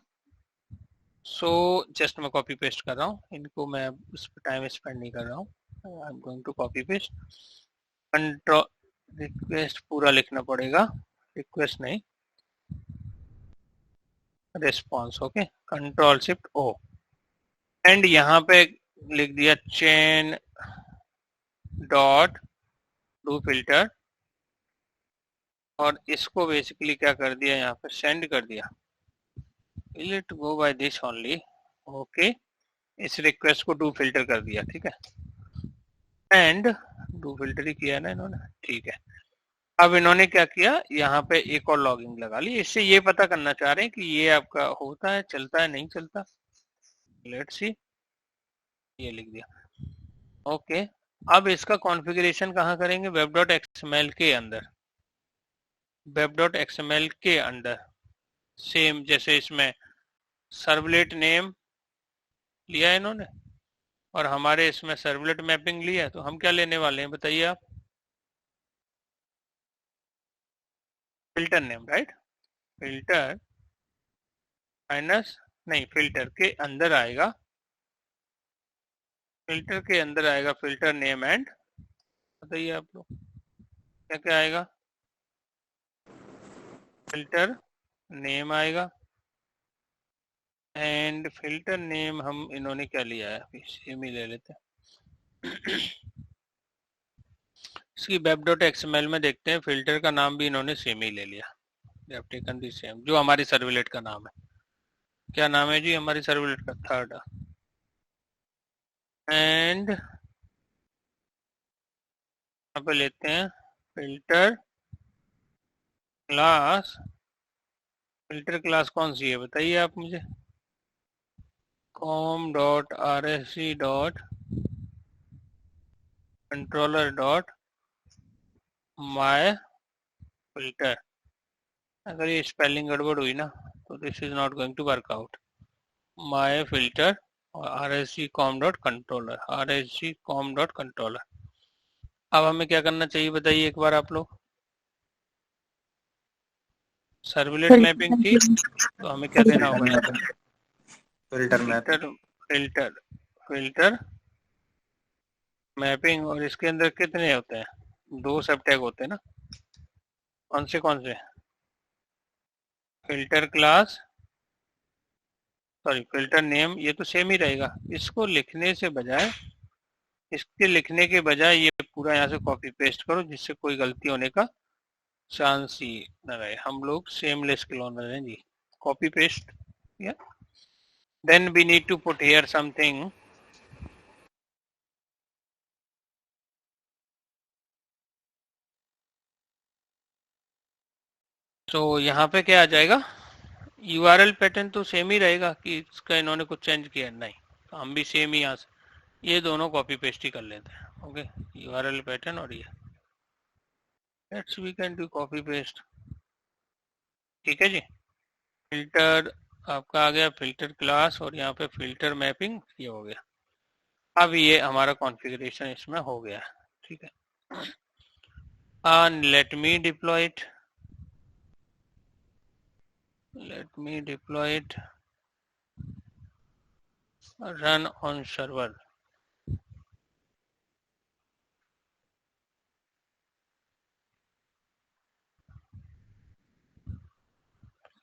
So just मैं कॉपी पेस्ट कर रहा हूँ, इनको मैं उस पर टाइम स्पेंड नहीं कर रहा हूँ। I am going to copy paste. Control request पूरा लिखना पड़ेगा, रिक्वेस्ट नहीं, response. Okay, control shift O, and यहाँ पे लिख दिया चेन डॉट डू फिल्टर, और इसको बेसिकली क्या कर दिया, यहाँ पे सेंड कर दिया, will it go by this only, okay, इस रिक्वेस्ट को डू फिल्टर कर दिया, ठीक है, एंड डू फिल्टर ही किया ना इन्होंने, ठीक है। अब इन्होंने क्या किया, यहाँ पे एक और लॉगिंग लगा ली, इससे ये पता करना चाह रहे हैं कि ये आपका होता है, चलता है, नहीं चलता, लेट्स सी, ये लिख दिया, ओके। अब इसका कॉन्फ़िगरेशन कहाँ करेंगे, web.xml के अंदर, web.xml के अंदर सेम जैसे इसमें सर्वलेट नेम लिया है इन्होंने और हमारे इसमें सर्वलेट मैपिंग लिया है, तो हम क्या लेने वाले हैं बताइए आप, filter name, right, filter minus, नहीं फिल्टर के अंदर आएगा, फिल्टर के अंदर आएगा फिल्टर नेम एंड, बताइए आप लोग क्या क्या आएगा, फिल्टर नेम आएगा, एंड फिल्टर नेम हम इन्होंने क्या लिया है, अभी सेम ही ले लेते हैं। इसकी web.xml में देखते हैं, फिल्टर का नाम भी इन्होंने सेम ही ले लिया, they have taken the same, जो हमारी सर्वलेट का नाम है, क्या नाम है जी हमारी सर्वलेट का, थर्ड, एंड यहाँ पे लेते हैं फिल्टर क्लास, फिल्टर क्लास कौन सी है बताइए आप मुझे, com.rsc.controller.my फिल्टर, अगर ये स्पेलिंग गड़बड़ हुई ना तो this is not going to work out, my filter और rsc.com.controller। अब हमें क्या करना चाहिए बताइए एक बार आप लोग, सर्वलेट मैपिंग थी तो हमें क्या देना होगा यहाँ पर, फिल्टर मैपिंग, और इसके अंदर कितने होते हैं, 2 सब टैग होते हैं ना, कौन से filter class, sorry filter name, ये तो सेम ही रहेगा, इसको लिखने से बजाय, इसके लिखने के बजाय ये पूरा यहाँ से कॉपी पेस्ट करो जिससे कोई गलती होने का चांस ही न रहे, हम लोग सेमलेस क्लोनर हैं जी, कॉपी पेस्ट, या then we need to put here something, तो यहाँ पे क्या आ जाएगा, यूआरएल पैटर्न तो सेम ही रहेगा कि इसका इन्होंने कुछ चेंज किया नहीं, तो हम भी सेम ही यहाँ से ये दोनों कॉपी पेस्ट ही कर लेते हैं, ओके, यूआरएल पैटर्न और ये, let's we can do copy paste, ठीक है जी। फिल्टर आपका आ गया, फिल्टर क्लास, और यहाँ पे फिल्टर मैपिंग ये हो गया, अब ये हमारा कॉन्फ़िगरेशन इसमें हो गया, ठीक है, late me deploy it, run on server,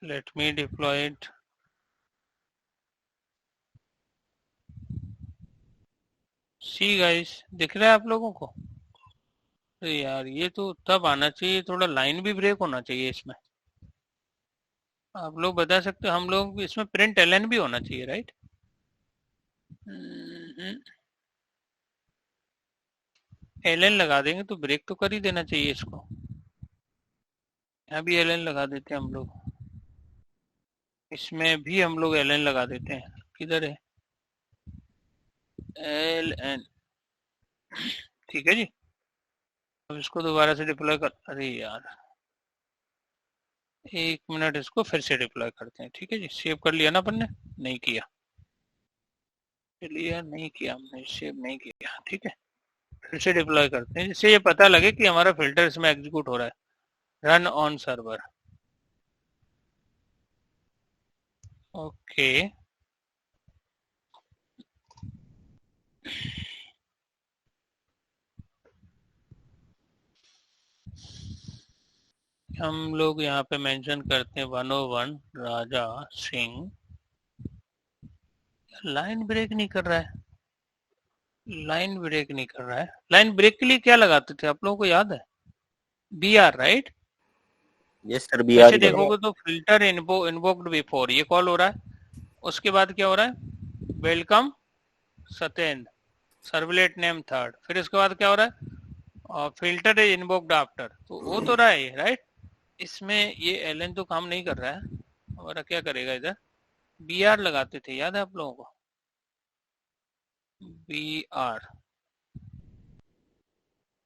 let me deploy it, see guys, दिख रहा है आप लोगों को, अरे यार ये तो तब आना चाहिए, थोड़ा लाइन भी ब्रेक होना चाहिए इसमें, आप लोग बता सकते हो, हम लोग इसमें प्रिंट एलएन भी होना चाहिए, राइट, एलएन लगा देंगे तो ब्रेक तो कर ही देना चाहिए इसको, यहाँ भी एलएन लगा देते हैं हम लोग, इसमें भी हम लोग एलएन लगा देते हैं, किधर है एलएन, ठीक है जी। अब इसको दोबारा से डिप्लॉय कर, अरे यार 1 मिनट, इसको फिर से डिप्लॉय करते हैं, ठीक है जी, सेव कर लिया ना अपन ने, नहीं किया, चलिए नहीं किया हमने, सेव नहीं किया, ठीक है, फिर से डिप्लॉय करते हैं जिससे ये पता लगे कि हमारा फिल्टर इसमें एग्जीक्यूट हो रहा है, रन ऑन सर्वर, ओके, हम लोग यहाँ पे मेंशन करते हैं 101 राजा सिंह, लाइन ब्रेक नहीं कर रहा है, लाइन ब्रेक नहीं कर रहा है। लाइन ब्रेक के लिए क्या लगाते थे आप लोगों को याद है? BR, right? Yes sir, BR ऐसे देखोगे तो फिल्टर इन्वोक्ड बिफोर, ये कॉल हो रहा है। उसके बाद क्या हो रहा है? Welcome Satyendra, servlet name third. फिर उसके बाद क्या हो रहा है? Filter is invoked after. तो वो तो रहा है, राइट? इसमें ये एलएन तो काम नहीं कर रहा है हमारा। क्या करेगा इधर? BR लगाते थे, याद है आप लोगों को? BR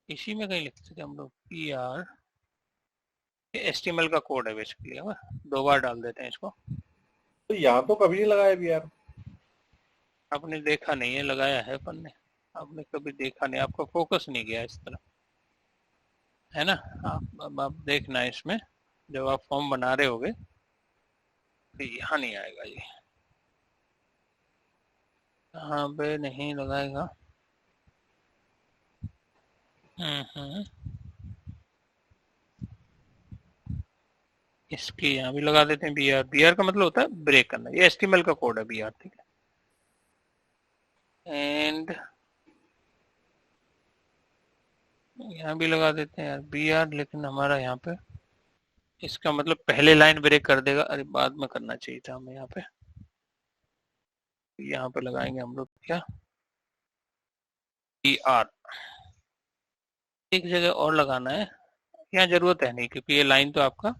इसी में कहीं लिखते थे हम लोग, BR। HTML का कोड है बेसिकली, है 2 बार डाल देते हैं इसको। तो यहाँ तो कभी नहीं लगाया भी यार। आपने देखा नहीं है, लगाया है अपन ने, आपने कभी देखा नहीं, आपका फोकस नहीं गया इस तरफ, है ना? आप देखना इसमें, जब आप फॉर्म बना रहे होगे तो यहाँ नहीं आएगा ये, यहाँ पे नहीं लगाएगा। इसके यहाँ भी लगा देते हैं BR। BR का मतलब होता है ब्रेक करना, ये HTML का कोड है BR, ठीक है? एंड यहाँ भी लगा देते हैं यार BR, लेकिन हमारा यहाँ पे इसका मतलब पहले लाइन ब्रेक कर देगा। अरे बाद में करना चाहिए था हमें यहाँ पे। यहाँ पे लगाएंगे हम लोग क्या, BR। एक जगह और लगाना है, यहाँ जरूरत है नहीं, क्योंकि ये लाइन तो आपका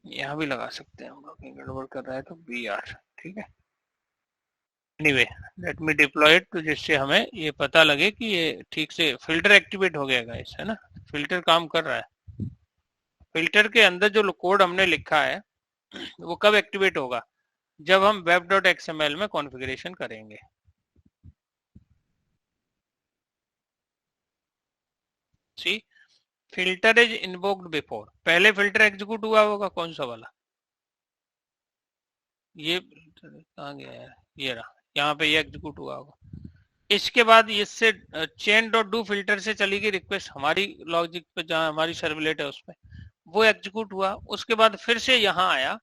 यहाँ भी लगा सकते हैं हम लोग। गड़बड़ कर रहा है तो BR, ठीक है? Anyway late me deploy it, तो जिससे हमें ये पता लगे कि ये ठीक से फिल्टर एक्टिवेट हो गया गाइस, है ना? फिल्टर काम कर रहा है। फिल्टर के अंदर जो कोड हमने लिखा है वो कब एक्टिवेट होगा? जब हम web.xml में कॉन्फ़िगरेशन करेंगे। सी, फिल्टर इज इन्वोक्ड बिफोर, पहले फिल्टर एग्जीक्यूट हुआ होगा, कौन सा वाला? ये कहाँ गया यार, ये रहा, यहाँ पे ये एग्जीक्यूट हुआ होगा। इसके बाद इससे चेन डॉट डू फिल्टर से चली गई रिक्वेस्ट हमारी लॉजिक पे, जहाँ हमारी सर्वलेट है उसमें, वो एग्जीक्यूट हुआ। उसके बाद फिर से यहाँ आया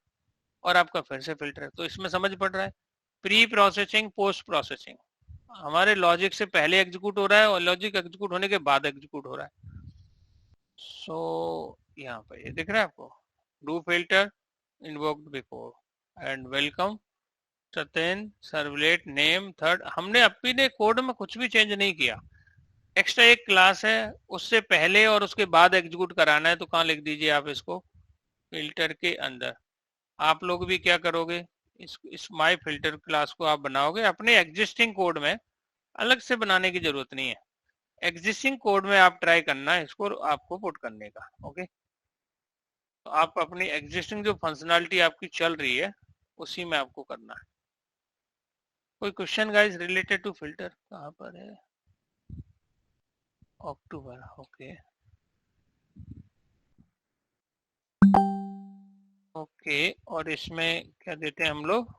और आपका फिर से फिल्टर है। तो इसमें समझ पड़ रहा है, प्री प्रोसेसिंग पोस्ट प्रोसेसिंग, हमारे लॉजिक से पहले एग्जीक्यूट हो रहा है और लॉजिक एग्जीक्यूट होने के बाद एग्जीक्यूट हो रहा है। सो यहाँ पे ये दिख रहा है आपको, do filter invoked before and welcome Satyendra, servlet name third. हमने अपने कोड में कुछ भी चेंज नहीं किया। एक्स्ट्रा एक क्लास है, उससे पहले और उसके बाद एग्जीक्यूट कराना है, तो कहाँ लिख दीजिए आप इसको, फिल्टर के अंदर। आप लोग भी क्या करोगे, इस माई फिल्टर क्लास को आप बनाओगे अपने एग्जिस्टिंग कोड में, अलग से बनाने की जरूरत नहीं है। एग्जिस्टिंग कोड में आप ट्राई करना है इसको आपको पुट करने का, ओके? तो आप अपनी एग्जिस्टिंग जो फंक्शनलिटी आपकी चल रही है उसी में आपको करना है। कोई question guys related to filter? कहाँ पर है? October, okay okay. और इसमें क्या देते हैं हम लोग,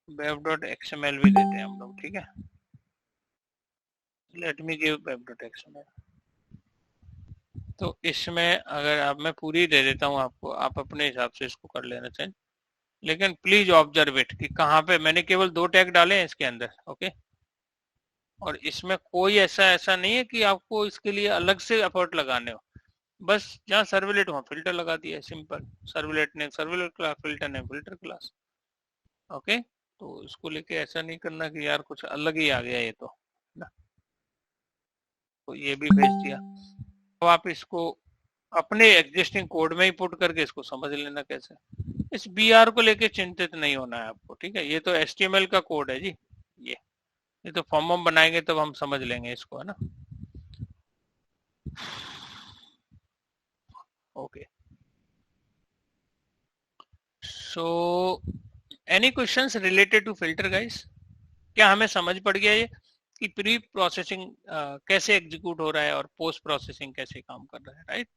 web.xml भी देते हैं हम लोग, ठीक है? Let me give web.xml। तो इसमें अगर आप, मैं पूरी दे देता हूँ आपको, आप अपने हिसाब से इसको कर लेना चाहिए, लेकिन प्लीज ऑब्जर्व इट कि कहाँ पे मैंने केवल 2 टैग डाले हैं इसके अंदर, ओके? और इसमें कोई ऐसा नहीं है कि आपको इसके लिए अलग से एफर्ट लगाने हो। बस जहाँ सर्वलेट वहाँ फिल्टर लगा दिया है, सिंपल। सर्वलेट ने सर्वलेट क्लास, फिल्टर ने फिल्टर क्लास, ओके? तो इसको लेके ऐसा नहीं करना कि यार कुछ अलग ही आ गया ये तो ना। तो ये भी भेज दिया। तो आप इसको अपने एग्जिस्टिंग कोड में ही पुट करके इसको समझ लेना कैसे। इस BR को लेके चिंतित नहीं होना है आपको, ठीक है? ये तो HTML का कोड है जी, ये तो फॉर्म हम बनाएंगे तब हम समझ लेंगे इसको, है ना? Okay, so any questions related to filter guys? क्या हमें समझ पड़ गया ये कि प्री प्रोसेसिंग कैसे एग्जीक्यूट हो रहा है और पोस्ट प्रोसेसिंग कैसे काम कर रहा है, राइट?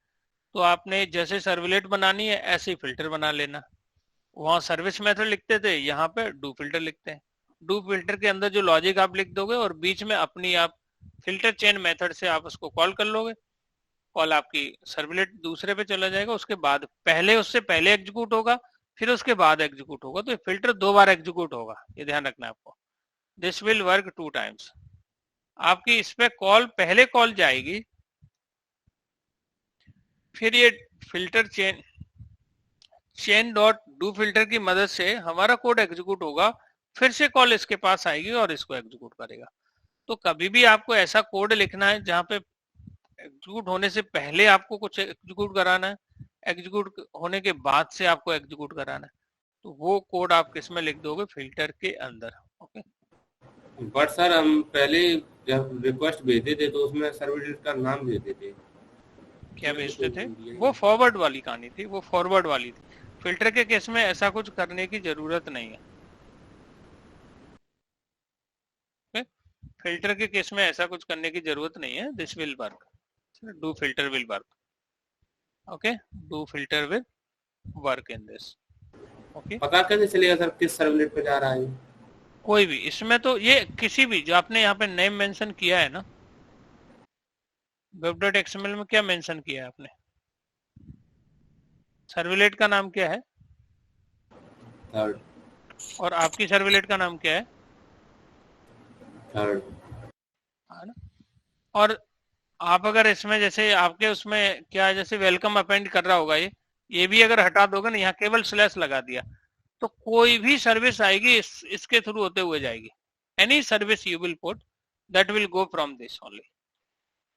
तो आपने जैसे सर्वलेट बनानी है ऐसे ही फिल्टर बना लेना। वहां सर्विस मेथड लिखते थे, यहाँ पे डू फिल्टर लिखते हैं। डू फिल्टर के अंदर जो लॉजिक आप लिख दोगे और बीच में अपनी आप फिल्टर चेन मेथड से आप उसको कॉल कर लोगे। कॉल आपकी सर्वलेट दूसरे पे चला जाएगा, उसके बाद पहले, उससे पहले एग्जीक्यूट होगा, फिर उसके बाद एग्जीक्यूट होगा। तो फिल्टर 2 बार एग्जीक्यूट होगा, ये ध्यान रखना है आपको। दिस विल वर्क 2 टाइम्स, आपकी इस पे कॉल, पहले कॉल जाएगी, फिर ये filter chain dot do filter की मदद से हमारा कोड एग्जीक्यूट होगा, फिर से कॉल इसके पास आएगी और इसको एग्जीक्यूट करेगा। तो कभी भी आपको ऐसा कोड लिखना है जहां पे एग्जीक्यूट होने से पहले आपको कुछ एग्जीक्यूट कराना है, एग्जीक्यूट होने के बाद से आपको एग्जीक्यूट कराना है, तो वो कोड आप किस में लिख दोगे? फिल्टर के अंदर। ओके, बट सर हम पहले जब रिक्वेस्ट भेजते थे तो उसमें सर्विस का नाम देते थे। क्या भेजते थे? वो फॉरवर्ड वाली कहानी थी, वो फॉरवर्ड वाली थी। फिल्टर के केस में ऐसा कुछ करने की जरूरत नहीं है। फिल्टर के केस में ऐसा कुछ करने की जरूरत नहीं है। This will work, do filter will work. Okay, do filter will work in this. Okay, पता कैसे चलेगा सर किस सर्वलेट पे जा रहा है? कोई भी इसमें तो ये किसी भी जो आपने यहाँ पे नेम मेंशन किया है ना, web.xml में क्या मेंशन किया है आपने? सर्वलेट का नाम क्या है? थर्ड। और आपकी सर्वलेट का नाम क्या है? थर्ड। है ना? और आप अगर इसमें जैसे आपके उसमें क्या है, जैसे वेलकम अपेंड कर रहा होगा, ये भी अगर हटा दोगे ना, यहाँ केवल स्लैश लगा दिया, तो कोई भी सर्विस आएगी इसके थ्रू होते हुए जाएगी। Any service you will put that will go from this only.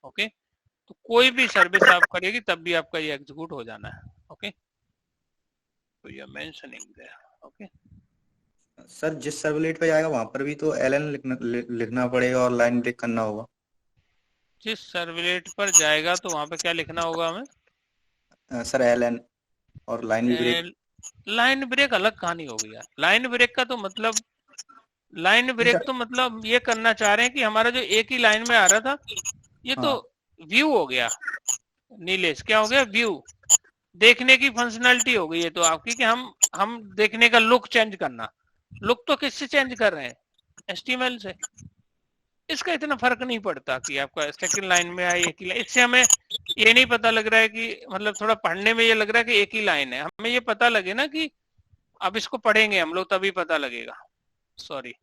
Okay, तो कोई भी सर्विस आप करेगी तब भी आपका ये एग्जीक्यूट हो जाना है। ओके, तो you are mentioning there. Okay sir जिस सर्वलेट पे जाएगा वहां पर भी तो एलएन लिखना पड़ेगा और लाइन ब्रेक करना होगा। जिस सर्वलेट पर जाएगा तो वहां पे क्या लिखना होगा हमें? सर एलएन और लाइन ब्रेक। लाइन ब्रेक अलग कहानी हो गई यार। लाइन ब्रेक का तो मतलब, लाइन ब्रेक तो मतलब ये करना चाह रहे हैं कि हमारा जो एक ही लाइन में आ रहा था ये तो व्यू हो गया। नीलेश क्या हो गया? व्यू, देखने की फंक्शनैलिटी हो गई है तो आपकी, कि हम देखने का लुक चेंज करना। लुक तो किससे चेंज कर रहे हैं? HTML से। इसका इतना फर्क नहीं पड़ता कि आपका सेकंड लाइन में आए एक ही लाइन। इससे हमें ये नहीं पता लग रहा है कि, मतलब थोड़ा पढ़ने में ये लग रहा है कि एक ही लाइन है। हमें ये पता लगे ना कि अब इसको पढ़ेंगे हम लोग तभी पता लगेगा, सॉरी,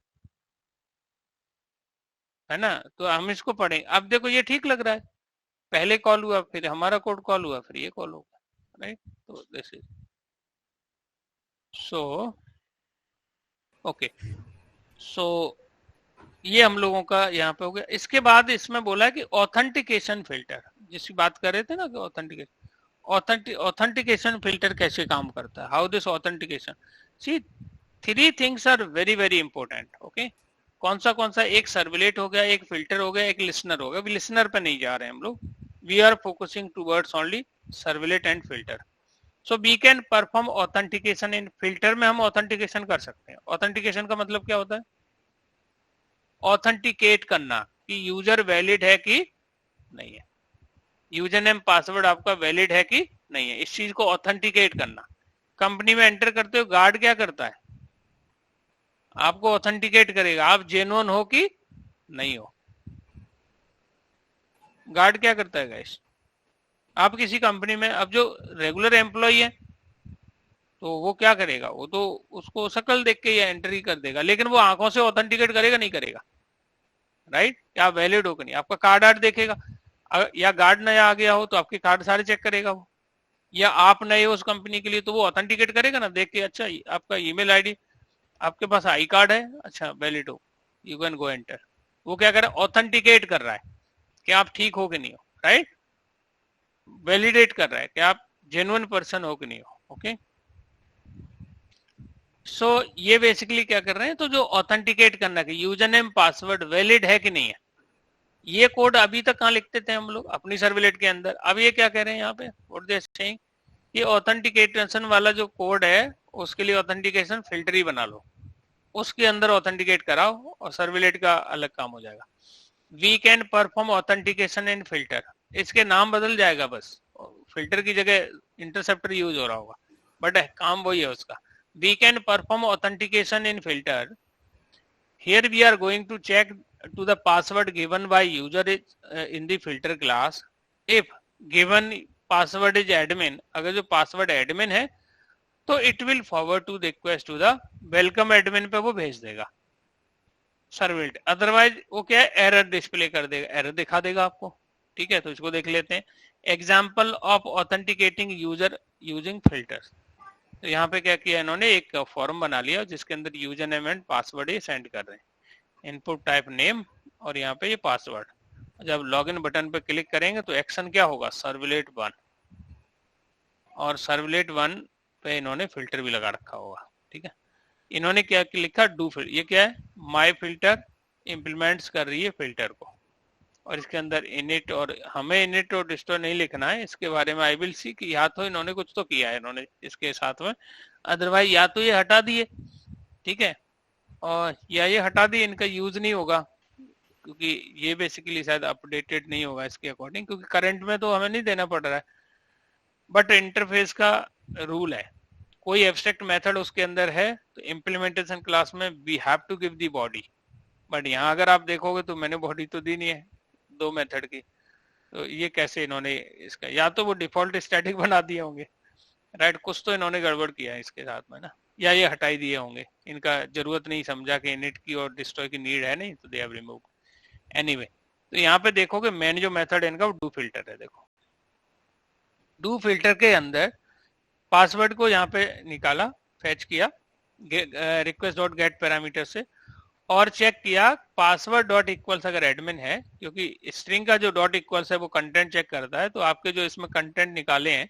है ना? तो हम इसको पढ़ें। अब देखो ये ठीक लग रहा है, पहले कॉल हुआ, फिर हमारा कोड कॉल हुआ, फिर ये कॉल होगा, राइट? तो दिस इज सो ओके। सो ये हम लोगों का यहाँ पे हो गया। इसके बाद इसमें बोला है कि ऑथेंटिकेशन फिल्टर, जिसकी बात कर रहे थे ना कि ऑथेंटिकेशन फिल्टर कैसे काम करता है, how this authentication. See, 3 things are very very important. Okay, कौन सा? एक सर्वलेट हो गया, एक फिल्टर हो गया, एक लिसनर हो गया। अभी लिसनर पे नहीं जा रहे हैं हम लोग, we are focusing towards only servlet and filter. So we can perform authentication in filter में। हम ऑथेंटिकेशन कर सकते हैं। ऑथेंटिकेशन का मतलब क्या होता है? ऑथेंटिकेट करना कि यूजर वैलिड है कि नहीं है, यूजर नेम पासवर्ड आपका वैलिड है कि नहीं है, इस चीज को ऑथेंटिकेट करना। कंपनी में एंटर करते हो, गार्ड क्या करता है? आपको ऑथेंटिकेट करेगा, आप जेन्युइन हो कि नहीं हो। गार्ड क्या करता है गाइस? आप किसी कंपनी में, अब जो रेगुलर एम्प्लॉय है तो वो क्या करेगा? वो तो उसको शक्ल देख के ये एंट्री कर देगा, लेकिन वो आंखों से ऑथेंटिकेट करेगा नहीं करेगा, राइट? या वैलिड हो कि नहीं। आपका कार्ड आर्ट देखेगा, या गार्ड नया आ गया हो तो आपके कार्ड सारे चेक करेगा वो, या आप नए हो उस कंपनी के लिए तो वो ऑथेंटिकेट करेगा ना, देख के अच्छा आपका ईमेल आईडी, आपके पास आई कार्ड है, अच्छा वैलिड हो, यू कैन गो एंटर। वो क्या कर रहा है? ऑथेंटिकेट कर रहा है कि आप ठीक हो कि नहीं हो, राइट? वैलिडेट कर रहा है कि आप जेन्युइन पर्सन हो कि नहीं हो। ओके, सो ये बेसिकली क्या कर रहे हैं? तो जो ऑथेंटिकेट करना कि यूजर नेम पासवर्ड वैलिड है कि नहीं है, ये कोड अभी तक कहाँ लिखते थे हम लोग? अपनी सर्वलेट के अंदर। अब ये क्या कह रहे हैं यहाँ पे? व्हाट दे आर सेइंग, ये ऑथेंटिकेशन वाला जो कोड है उसके लिए ऑथेंटिकेशन फिल्टर ही बना लो, उसके अंदर ऑथेंटिकेट कराओ और सर्वलेट का अलग काम हो जाएगा। We can perform authentication in filter, इसके नाम बदल जाएगा बस, फिल्टर की जगह इंटरसेप्टर यूज हो रहा होगा, बट काम वही है उसका। We can perform authentication in filter, here we are going to check to the password given by user in the filter class. If given password is admin, अगर जो password admin है तो it will forward to the request to the welcome admin पे वो भेज देगा। Servlet, otherwise वो क्या है, एरर डिस्प्ले कर देगा, एरर दिखा देगा आपको। ठीक है, तो इसको देख लेते हैं। Example of authenticating user using filters. तो यहाँ पे क्या किया इन्होंने, एक फॉर्म बना लिया जिसके अंदर यूजर नेम एंड पासवर्ड ये सेंड कर रहे हैं, इनपुट टाइप नेम और यहाँ पे ये पासवर्ड। जब लॉगिन बटन पे क्लिक करेंगे तो एक्शन क्या होगा, सर्वलेट 1, और सर्वलेट 1 पे इन्होंने फिल्टर भी लगा रखा होगा। ठीक है, इन्होंने क्या लिखा, डू फिल्टर, ये क्या है, माई फिल्टर इम्प्लीमेंट्स कर रही है फिल्टर को, और इसके अंदर इनिट, और हमें इनिट और डिस्टोर नहीं लिखना है, इसके बारे में आई विल सी कि या तो इन्होंने कुछ तो किया है इन्होंने इसके साथ में, अदरवाइज या तो ये हटा दिए, ठीक है, और या ये हटा दिए, इनका यूज नहीं होगा, क्योंकि ये बेसिकली शायद अपडेटेड नहीं होगा इसके अकॉर्डिंग, क्योंकि करंट में तो हमें नहीं देना पड़ रहा है, बट इंटरफेस का रूल है, कोई एब्स्ट्रैक्ट मेथड उसके अंदर है तो इम्प्लीमेंटेशन क्लास में we have to give the body, but यहाँ अगर आप देखोगे तो मैंने बॉडी तो दी नहीं है 2 मेथड की, तो ये कैसे इन्होंने इसका, या तो वो डिफॉल्ट स्टैटिक बना दिए होंगे, राइट, कुछ तो इन्होंने गड़बड़ किया है इसके साथ में ना, या ये हटाई दिए होंगे, इनका जरूरत नहीं समझा कि इनिट की और डिस्ट्रॉय की नीड है नहीं, तो दे हैव रिमूव। एनीवे, तो यहाँ पे देखोगे मेन जो मेथड है इनका वो डू फिल्टर है। देखो डू फिल्टर के अंदर पासवर्ड को यहाँ पे निकाला, फैच किया रिक्वेस्ट डॉट गेट पैरामीटर से, और चेक किया पासवर्ड डॉट इक्वल्स अगर एडमिन है, क्योंकि स्ट्रिंग का जो डॉट इक्वल्स है वो कंटेंट चेक करता है, तो आपके जो इसमें कंटेंट निकाले हैं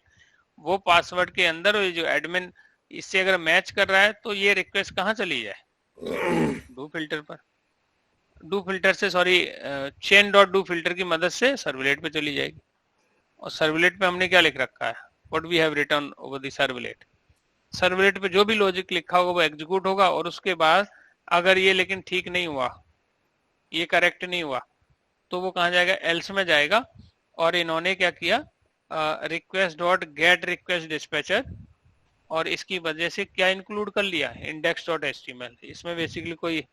वो पासवर्ड के अंदर, और जो एडमिन इससे अगर मैच कर रहा है तो ये रिक्वेस्ट कहाँ चली जाए, डू फिल्टर पर, डू फिल्टर से sorry chain dot do filter की मदद से सर्वलेट पे चली जाएगी। और सर्वलेट पे हमने क्या लिख रखा है, what we have return over the servlet, servlet पे जो भी लॉजिक लिखा होगा वो एग्जीक्यूट होगा, और उसके बाद अगर ये लेकिन ठीक नहीं हुआ, ये करेक्ट नहीं हुआ, तो वो कहाँ जाएगा, एल्स में जाएगा, और इन्होंने क्या किया, request dot gate request dispatcher, और इसकी वजह से क्या इंक्लूड कर लिया, इंडेक्स डॉट एचटीएमएल, इसमें बेसिकली कोई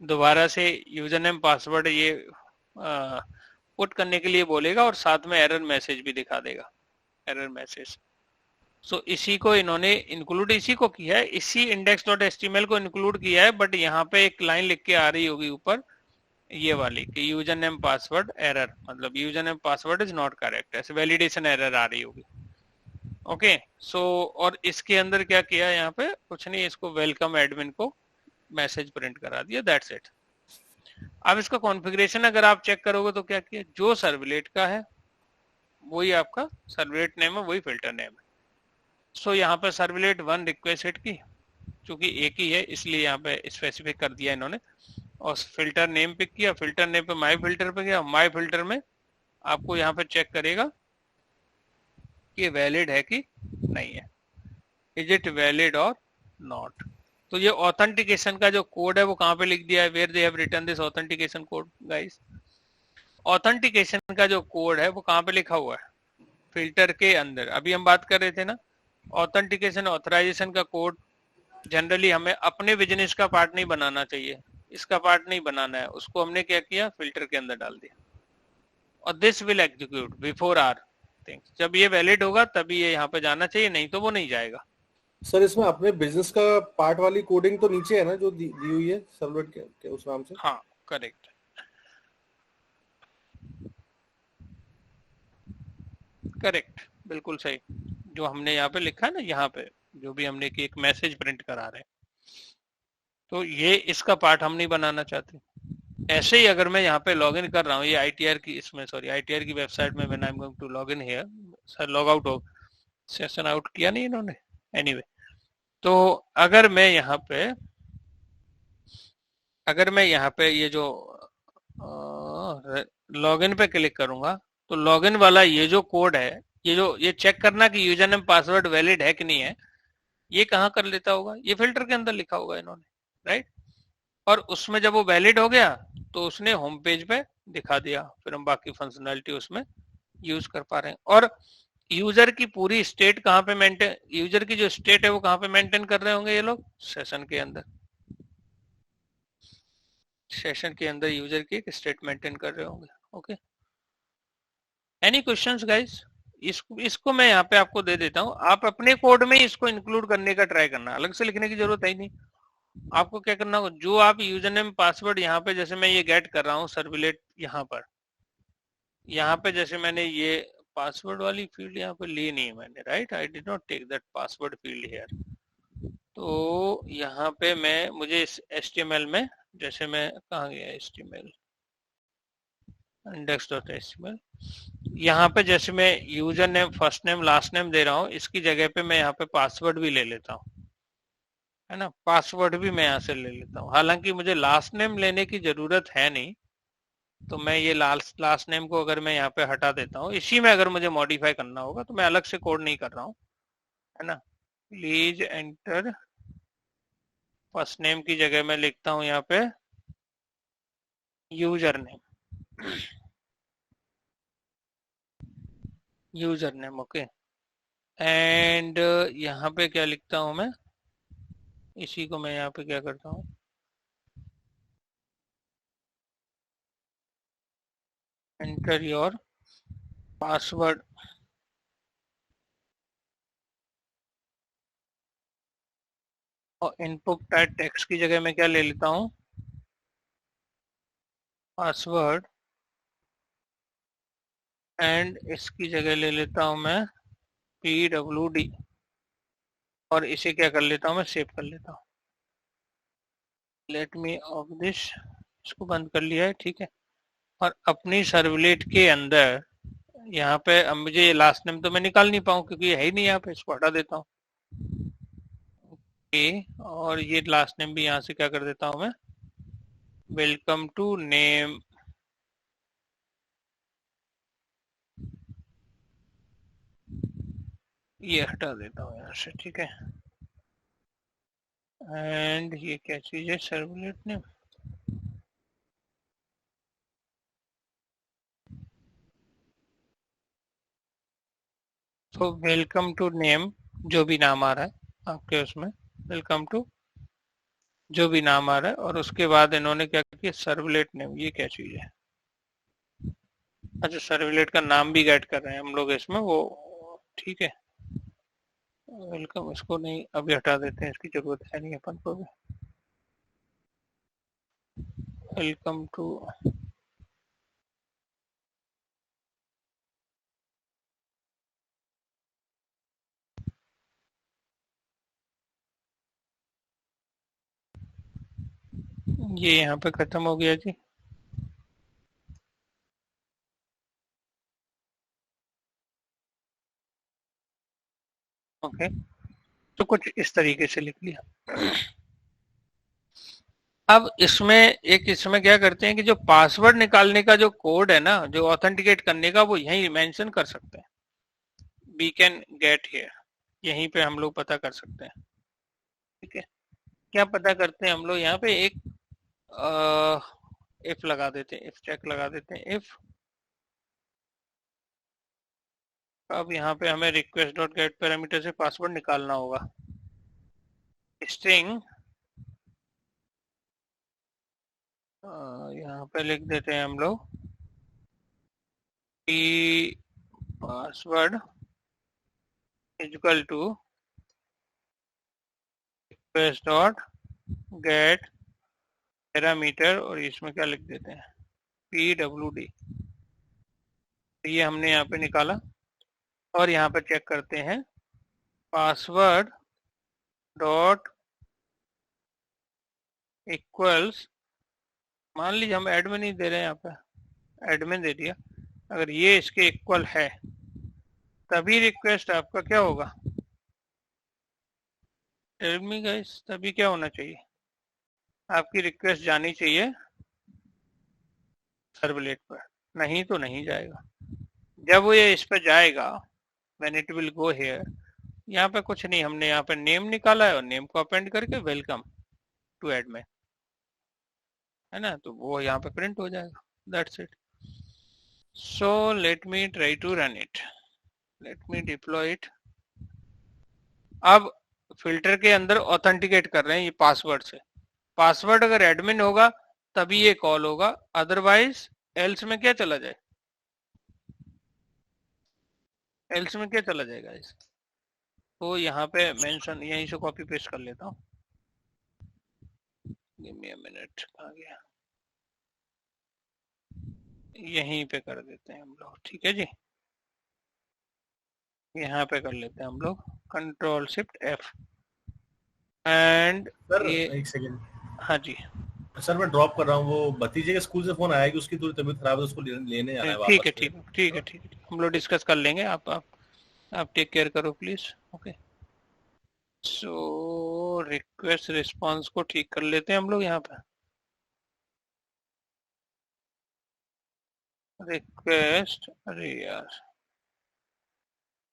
दोबारा से यूजर नेम पासवर्ड ये पुट करने के लिए बोलेगा, और साथ में एरर मैसेज भी दिखा देगा, एरर मैसेज। सो इसी को इन्होंने इंक्लूड इसी को किया है, इसी इंडेक्स डॉट एचटीएमएल को इंक्लूड किया है, बट यहाँ पे एक लाइन लिख के आ रही होगी ऊपर ये वाली कि यूजर नेम पासवर्ड एरर, मतलब user name password is not correct, ऐसे वैलिडेशन एरर आ रही होगी। ओके, सो और इसके अंदर क्या किया, यहाँ पे कुछ नहीं, इसको वेलकम एडमिन को मैसेज प्रिंट करा दिया, दैट्स इट। अब इसका कॉन्फ़िगरेशन अगर आप चेक करोगे तो क्या किया, जो सर्वलेट का है वही आपका सर्वलेट नेम है, वही फिल्टर नेम है। सो यहाँ पे सर्वलेट 1 रिक्वेस्ट हिट की, चूंकि एक ही है इसलिए यहाँ पे स्पेसिफिक कर दिया इन्होंने, और फिल्टर नेम पिक किया, फिल्टर नेम पे माई फिल्टर पे गया, माई फिल्टर में आपको यहाँ पे चेक करेगा कि वैलिड है कि नहीं है, इज इट वैलिड और नॉट। तो ये ऑथेंटिकेशन का जो कोड है वो कहाँ पे लिख दिया है, where they have written this authentication code guys, authentication का जो कोड है वो कहाँ पे लिखा हुआ है, फिल्टर के अंदर। अभी हम बात कर रहे थे ना, ऑथेंटिकेशन ऑथराइजेशन का कोड जनरली हमें अपने बिजनेस का पार्ट नहीं बनाना चाहिए, इसका पार्ट नहीं बनाना है, उसको हमने क्या किया, फिल्टर के अंदर डाल दिया, और this will execute before our things, जब ये वैलिड होगा तभी ये यहाँ पे जाना चाहिए, नहीं तो वो नहीं जाएगा। सर इसमें अपने बिजनेस का पार्ट वाली कोडिंग तो नीचे है ना, जो दी हुई है सर्वलेट के उस नाम से। हाँ करेक्ट, करेक्ट, बिल्कुल सही, जो हमने यहाँ पे लिखा है ना, यहाँ पे जो भी हमने कि एक मैसेज प्रिंट करा रहे हैं, तो ये इसका पार्ट हम नहीं बनाना चाहते। ऐसे ही अगर मैं यहाँ पे लॉगिन कर रहा हूँ, ये आईटीआर की इसमें सॉरी आईटीआर की वेबसाइट में, when I am going to login here, sir log out हो, सेशन आउट किया नहीं इन्होंने, एनीवे, तो अगर मैं यहाँ पे ये जो लॉगिन पे क्लिक करूंगा, तो लॉगिन वाला ये जो कोड है, ये चेक करना कि यूजर नेम पासवर्ड वैलिड है कि नहीं है, ये कहाँ कर लेता होगा, ये फिल्टर के अंदर लिखा होगा इन्होंने, राइट, और उसमें जब वो वैलिड हो गया तो उसने होम पेज पे दिखा दिया, फिर हम बाकी फंक्शनैलिटी उसमें यूज कर पा रहे हैं। और यूजर की पूरी स्टेट कहाँ पे मेंटेन, यूजर की जो स्टेट है वो कहाँ पे मेंटेन कर रहे होंगे ये लोग, सेशन के अंदर, सेशन के अंदर यूजर की एक स्टेट मेंटेन कर रहे होंगे। Okay, any questions guys? इसको मैं यहाँ पे आपको दे देता हूँ, आप अपने कोड में इसको इंक्लूड करने का ट्राई करना, अलग से लिखने की जरूरत है ही नहीं, आपको क्या करना होगा, जो आप यूजर नेम पासवर्ड यहाँ पे, जैसे मैं ये गेट कर रहा हूँ सर्विलेट यहाँ पर, यहाँ पे जैसे मैंने ये पासवर्ड वाली फील्ड यहाँ पे ली नहीं है मैंने, right, I did not take that password field here. तो यहाँ पे मैं, मुझे इस HTML में, जैसे मैं कहाँ गया HTML, index.html, यहाँ पे जैसे मैं user name, first name, last name दे रहा हूँ, इसकी जगह पे मैं यहाँ पे पासवर्ड भी ले लेता हूँ, है ना, पासवर्ड भी मैं यहाँ से ले लेता हूँ। हालांकि मुझे लास्ट नेम लेने की जरूरत है नहीं, तो मैं ये लास्ट नेम को अगर मैं यहाँ पे हटा देता हूँ, इसी में अगर मुझे मॉडिफाई करना होगा तो मैं अलग से कोड नहीं कर रहा हूँ, है ना। प्लीज एंटर, फर्स्ट नेम की जगह मैं लिखता हूँ यहाँ पे user name, user name, okay. And यहाँ पे क्या लिखता हूँ मैं, इसी को मैं यहाँ पे क्या करता हूँ, एंटर योर पासवर्ड, और इनपुट टाइप टेक्स्ट की जगह मैं क्या ले लेता हूँ, पासवर्ड, एंड इसकी जगह ले लेता हूँ मैं PWD, और इसे क्या कर लेता हूँ मैं, सेव कर लेता हूँ। लेट मी ऑफ दिस, इसको बंद कर लिया है, ठीक है। और अपनी सर्वलेट के अंदर यहाँ पे, अब मुझे ये लास्ट नेम तो मैं निकाल नहीं पाऊँ क्योंकि ये है ही नहीं यहाँ पे, इसको हटा देता हूँ, ओके। और ये लास्ट नेम भी यहाँ से क्या कर देता हूँ मैं, वेलकम टू नेम, ये हटा देता हूँ यहाँ से, ठीक है। एंड ये क्या चीज है, सर्वलेट नेम, तो वेलकम टू नेम, जो भी नाम आ रहा है आपके उसमें, वेलकम टू जो भी नाम आ रहा है, और उसके बाद इन्होंने क्या किया, सर्वलेट नेम, ये क्या चीज है, अच्छा सर्वलेट का नाम भी गेट कर रहे हैं हम लोग इसमें, वो ठीक है। वेलकम, इसको नहीं अभी हटा देते हैं, इसकी जरूरत है नहीं अपन को भी। वेलकम टू, ये यहाँ पे खत्म हो गया जी। ओके, तो कुछ इस तरीके से लिख लिया। अब इसमें एक, इसमें क्या करते हैं कि जो पासवर्ड निकालने का जो कोड है ना, जो ऑथेंटिकेट करने का, वो यहीं मेंशन कर सकते हैं, वी कैन गेट हियर, यहीं पे हम लोग पता कर सकते हैं, ठीक है। क्या पता करते हैं हम लोग, यहाँ पे एक इफ लगा देते हैं, इफ चेक लगा देते हैं, इफ, अब यहाँ पे हमें रिक्वेस्ट डॉट गेट पैरामीटर से पासवर्ड निकालना होगा, स्ट्रिंग, यहाँ पे लिख देते हैं हम लोग कि password equal to request dot get parameter, और इसमें क्या लिख देते हैं, PWD, ये हमने यहाँ पे निकाला। और यहाँ पे चेक करते हैं पासवर्ड डॉट इक्वल्स, मान लीजिए हम एडमिन ही दे रहे हैं, यहाँ पे एडमिन दे दिया, अगर ये इसके इक्वल है तभी रिक्वेस्ट आपका क्या होगा, टेल मी गाइस, तभी क्या होना चाहिए, आपकी रिक्वेस्ट जानी चाहिए सर्वलेट पर, नहीं तो नहीं जाएगा। जब वो ये इस पर जाएगा, when it will go here, यहाँ पे कुछ नहीं, हमने यहाँ पे नेम निकाला है और नेम को अपेंड करके वेलकम टू एडमिन, है ना, तो वो यहाँ पे प्रिंट हो जाएगा, that's it. So let me try to run it, let me deploy it. अब फिल्टर के अंदर ऑथेंटिकेट कर रहे हैं ये पासवर्ड से, पासवर्ड अगर एडमिन होगा तभी ये कॉल होगा, अदरवाइज एल्स में क्या चला जाए, एल्स में क्या चला जाएगा इस, तो यहाँ पे मेंशन, यहीं से कॉपी पेस्ट कर लेता हूँ, गिव मी अ मिनट, कहाँ गया, यहीं पे कर देते हैं हम लोग, ठीक है जी, यहाँ पे कर लेते हैं हम लोग control shift F and sir ये, एक सेकंड, हाँ जी सर मैं ड्रॉप कर रहा हूँ, वो भतीजे के स्कूल से फोन आया कि उसकी थोड़ी तबीयत खराब है, उसको लेने आना है ठीक है वापस में। ठीक है ठीक है ठीक है, हम लोग डिस्कस कर लेंगे, आप टेक केयर करो please, okay. So request response को ठीक कर लेते हैं हम लोग यहाँ पे, रिक्वेस्ट, अरे यार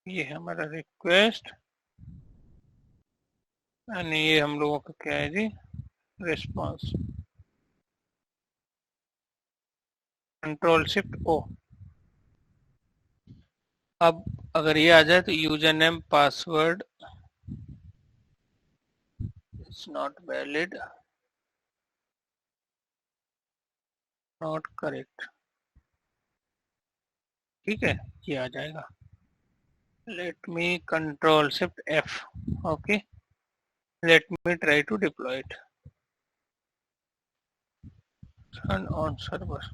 ये हमारा रिक्वेस्ट एंड ये हम लोगों का क्या है जी, रिस्पांस, कंट्रोल शिफ्ट O। अब अगर ये आ जाए तो user name password it's not valid, not correct, ठीक है, ये आ जाएगा। Let me control shift F, okay, let me try to deploy it, turn on server,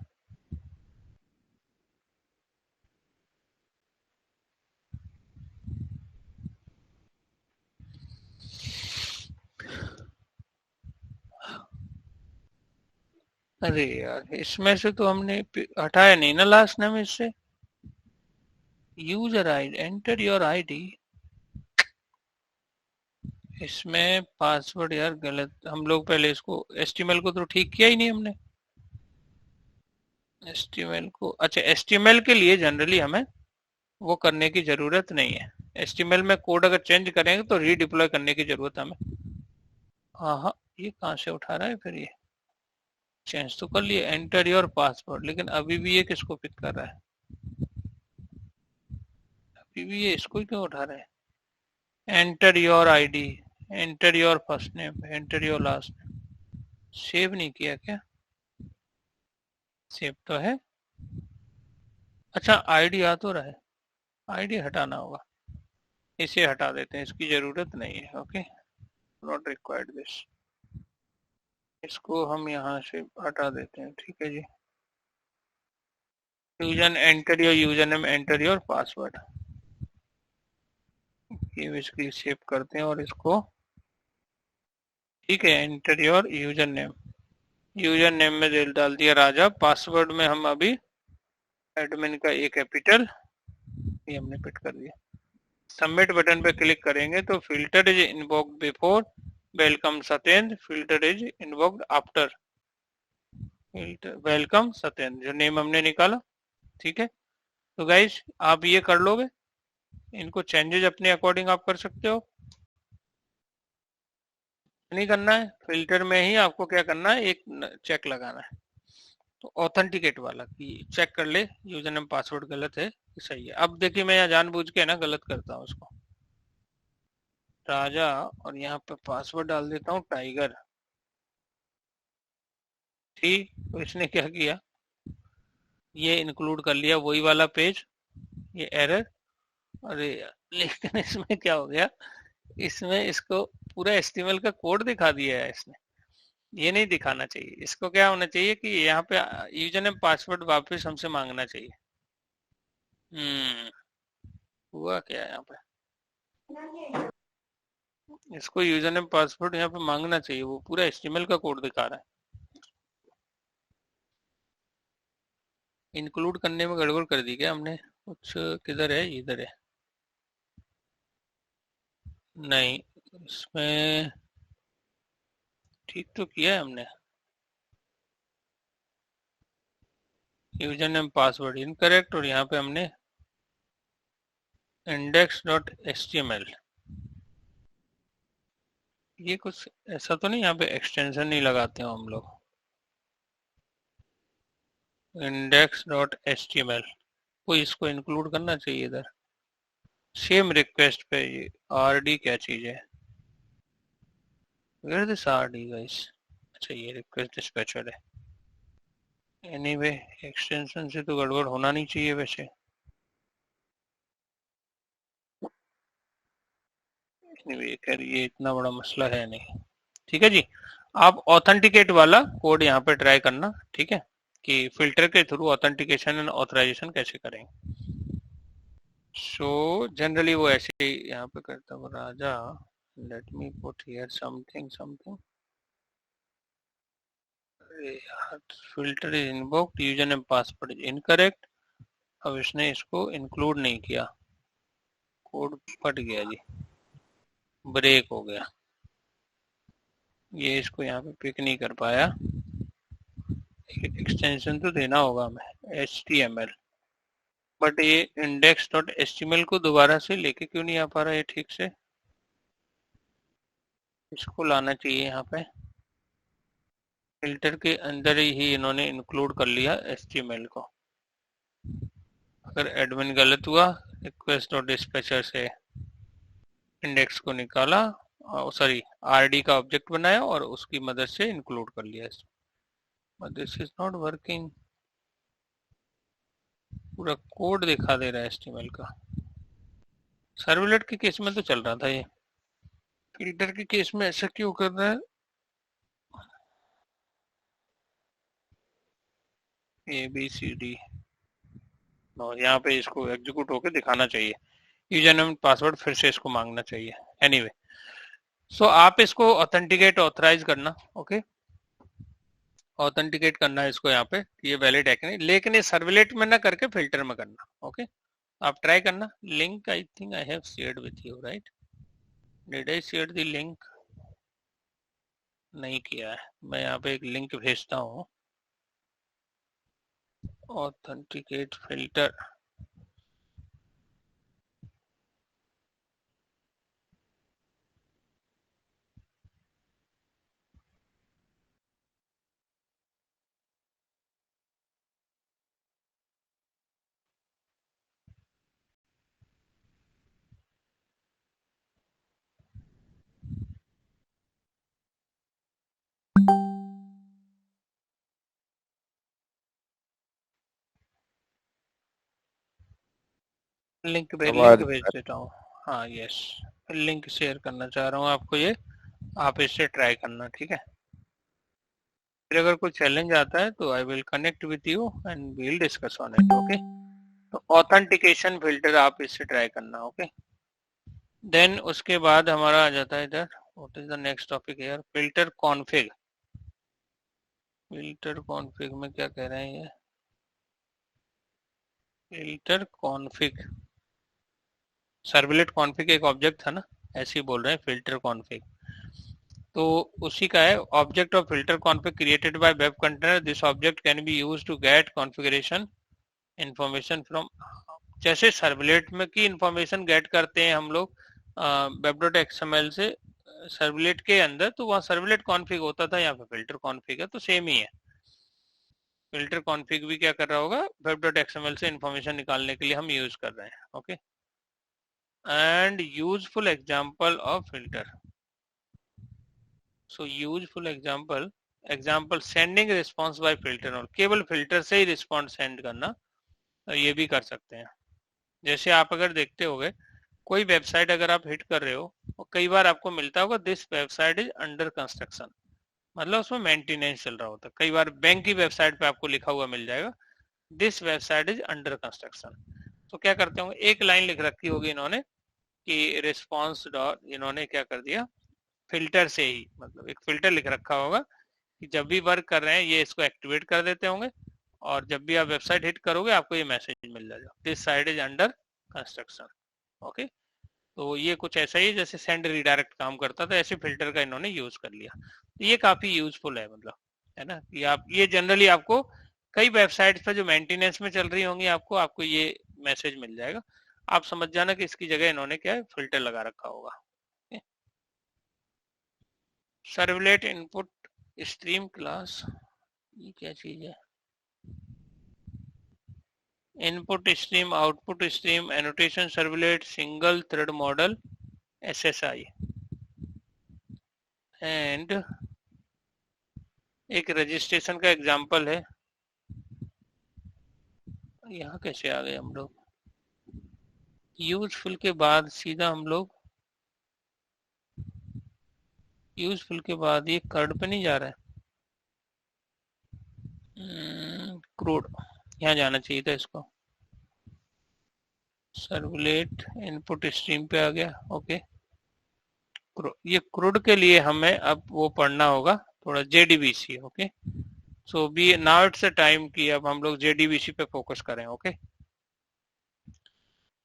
अरे यार इसमें से तो हमने हटाया नहीं ना लास्ट नेम इससे, user ID, enter your ID, इसमें पासवर्ड यार गलत, हम लोग पहले इसको एचटीएमएल को तो ठीक किया ही नहीं हमने, एचटीएमएल को, अच्छा एचटीएमएल के लिए जनरली हमें वो करने की जरूरत नहीं है, एचटीएमएल में कोड अगर चेंज करेंगे तो रीडिप्लॉय करने की जरूरत हमें, हाँ ये कहाँ से उठा रहा है फिर, ये चेंज तो कर लिए एंटर योर पासवर्ड, लेकिन अभी भी ये किसको पिक कर रहा है, अभी भी ये इसको ही क्यों उठा रहा है, enter your ID, enter your first name, enter your last name, save नहीं किया क्या, सेव तो है, अच्छा आईडी आ तो रहा है, आईडी हटाना होगा, इसे हटा देते हैं, इसकी जरूरत नहीं है, ओके, नॉट रिक्वायर्ड दिस, इसको हम यहाँ से हटा देते हैं, ठीक है जी, user enter your user name, enter your password, ये बेसिकली सेव करते हैं और इसको, ठीक है, enter your user name, user name में डाल दिया राजा, पासवर्ड में हम अभी एडमिन का ए कैपिटल, ये हमने पिट कर दिया, सबमिट बटन पे क्लिक करेंगे तो filter is invoked before welcome Satyendra, filter is invoked after welcome Satyendra, जो नेम हमने निकाला, ठीक है। तो गाइस आप ये कर लोगे, इनको चेंजेस अपने अकॉर्डिंग आप कर सकते हो, नहीं करना है, फिल्टर में ही आपको क्या करना है, एक चेक लगाना है, तो ऑथेंटिकेट वाला कि चेक कर ले यूजर नेम पासवर्ड गलत है कि सही है। अब देखिए मैं यहाँ जानबूझ के ना गलत करता हूँ इसको, राजा, और यहाँ पे पासवर्ड डाल देता हूँ टाइगर, ठीक, तो इसने क्या किया, ये इंक्लूड कर लिया वही वाला पेज, ये एरर, अरे लेकिन इसमें क्या हो गया, इसमें इसको पूरा एचटीएमएल का कोड दिखा दिया है इसने, ये नहीं दिखाना चाहिए, इसको क्या होना चाहिए कि यहाँ पे यूजर नेम पासवर्ड वापस हमसे मांगना चाहिए, हुआ क्या है यहाँ पे, इसको यूजर नेम पासवर्ड यहाँ पे मांगना चाहिए, वो पूरा एचटीएमएल का कोड दिखा रहा है, इंक्लूड करने में गड़बड़ कर दी क्या हमने कुछ, किधर है, इधर है, नहीं इसमें ठीक तो किया है हमने, यूजर नेम पासवर्ड इनकरेक्ट, और यहाँ पे हमने index.html, ये कुछ ऐसा तो नहीं, यहाँ पे एक्सटेंशन नहीं लगाते हो हम लोग, index.html को इसको इंक्लूड करना चाहिए इधर, सेम रिक्वेस्ट पे ये rd क्या चीज है, where this rd guys, अच्छा ये रिक्वेस्ट डिस्पैचर है, एनीवे एक्सटेंशन से तो गड़बड़ होना नहीं चाहिए वैसे, एनीवे ये इतना बड़ा मसला है नहीं, ठीक है जी। आप ऑथेंटिकेट वाला कोड यहाँ पे ट्राई करना, ठीक है, कि फिल्टर के थ्रू ऑथेंटिकेशन एंड ऑथराइजेशन कैसे करेंगे। सो जनरली वो ऐसे ही यहाँ पे करता हूँ, Raja, let me put here something something, filter is invoked, user name password is incorrect. अब इसने इसको इंक्लूड नहीं किया, कोड फट गया जी, ब्रेक हो गया, ये इसको यहाँ पे पिक नहीं कर पाया। एक्सटेंशन तो देना होगा हमें HTML, बट ये index.html को दोबारा से लेके क्यों नहीं आ पा रहा है ठीक से। इसको लाना चाहिए यहाँ पे, फिल्टर के अंदर ही इन्होंने इंक्लूड कर लिया HTML को। अगर एडमिन गलत हुआ, request.dispatcher से इंडेक्स को निकाला, सॉरी RD का ऑब्जेक्ट बनाया और उसकी मदद से इंक्लूड कर लिया इसको, but this is not working. पूरा कोड दिखा दे रहा है HTML का। सर्वलेट के केस में तो चल रहा था ये, फिल्टर के केस में ऐसा क्यों कर रहा है। ABCD, नो, यहाँ पे इसको एग्जीक्यूट होके दिखाना चाहिए, यूजर नेम पासवर्ड फिर से इसको मांगना चाहिए। एनीवे, सो आप इसको ऑथेंटिकेट ऑथराइज करना, ओके, ऑथेंटिकेट करना है इसको यहाँ पे, ये वैलिड है कि नहीं, लेकिन ये सर्वलेट में ना करके फिल्टर में करना, ओके। आप ट्राई करना। Link I think I have shared with you, right? Did I share the link? नहीं किया है। मैं यहाँ पे एक लिंक भेजता हूँ, ऑथेंटिकेट फिल्टर। लिंक भेज देता हूँ। हाँ यस, लिंक शेयर करना चाह रहा हूँ आपको, ये आप इससे ट्राई करना, ठीक है। फिर अगर कोई चैलेंज आता है तो I will connect with you and we will discuss on it, okay. तो ऑथेंटिकेशन फिल्टर आप इससे ट्राई करना, ओके। देन उसके बाद हमारा आ जाता है इधर, what is the next topic here, filter config. Filter config में क्या कह रहे हैं ये, फिल्टर कॉन्फिग, सर्वलेट कॉन्फिग एक ऑब्जेक्ट था ना, ऐसे ही बोल रहे हैं फिल्टर कॉन्फिग, तो उसी का है। Object of filter config created by web container, this object can be used to get configuration information from, जैसे सर्वलेट में की इंफॉर्मेशन गेट करते हैं हम लोग web.xml से सर्वलेट के अंदर, तो वहाँ सर्वलेट कॉन्फिग होता था, यहाँ पे फिल्टर कॉन्फिग है, तो सेम ही है। फिल्टर कॉन्फिग भी क्या कर रहा होगा, web.xml से इंफॉर्मेशन निकालने के लिए हम यूज कर रहे हैं, okay. And useful example of filter, so useful example sending response by filter, और केवल फिल्टर से ही रिस्पांस सेंड करना, तो ये भी कर सकते हैं। जैसे आप अगर देखते होगे, कोई वेबसाइट अगर आप हिट कर रहे हो, और कई बार आपको मिलता होगा this website is under construction, मतलब उसमें मेंटेनेंस चल रहा होता है। कई बार बैंक की वेबसाइट पे आपको लिखा हुआ मिल जाएगा this website is under construction, तो क्या करते होंगे, एक लाइन लिख रखी होगी इन्होंने कि रिस्पॉन्स डॉट, इन्होंने क्या कर दिया, फिल्टर से ही, मतलब एक फिल्टर लिख रखा होगा कि जब भी वर्क कर रहे हैं ये इसको एक्टिवेट कर देते होंगे, और जब भी आप वेबसाइट हिट करोगे आपको ये मैसेज मिल जाएगा this site is under construction, okay. तो ये कुछ ऐसा ही जैसे सेंड रीडायरेक्ट काम करता था, ऐसे फिल्टर का इन्होंने यूज कर लिया, तो ये काफी यूजफुल है, मतलब है ना, कि आप ये जनरली आपको कई वेबसाइट्स पर जो मेंटेनेंस में चल रही होंगी आपको ये मैसेज मिल जाएगा, आप समझ जाना कि इसकी जगह इन्होंने क्या है, फिल्टर लगा रखा होगा। सर्वलेट इनपुट स्ट्रीम क्लास, ये क्या चीज है, input stream, output stream, annotation servlet, single thread model, SSI, and एक रजिस्ट्रेशन का एग्जांपल है। यहाँ कैसे आ गए हम लोग, यूजफुल के बाद सीधा हम लोग यूजफुल के बाद ये कर्ड पे नहीं जा रहा है, क्रूड यहाँ जाना चाहिए था इसको। सर्वलेट इनपुट स्ट्रीम पे आ गया। ओके, ये क्रूड के लिए हमें अब वो पढ़ना होगा थोड़ा JDBC। Okay, so be now it's a time कि अब हम लोग JDBC पे फोकस करें। ओके,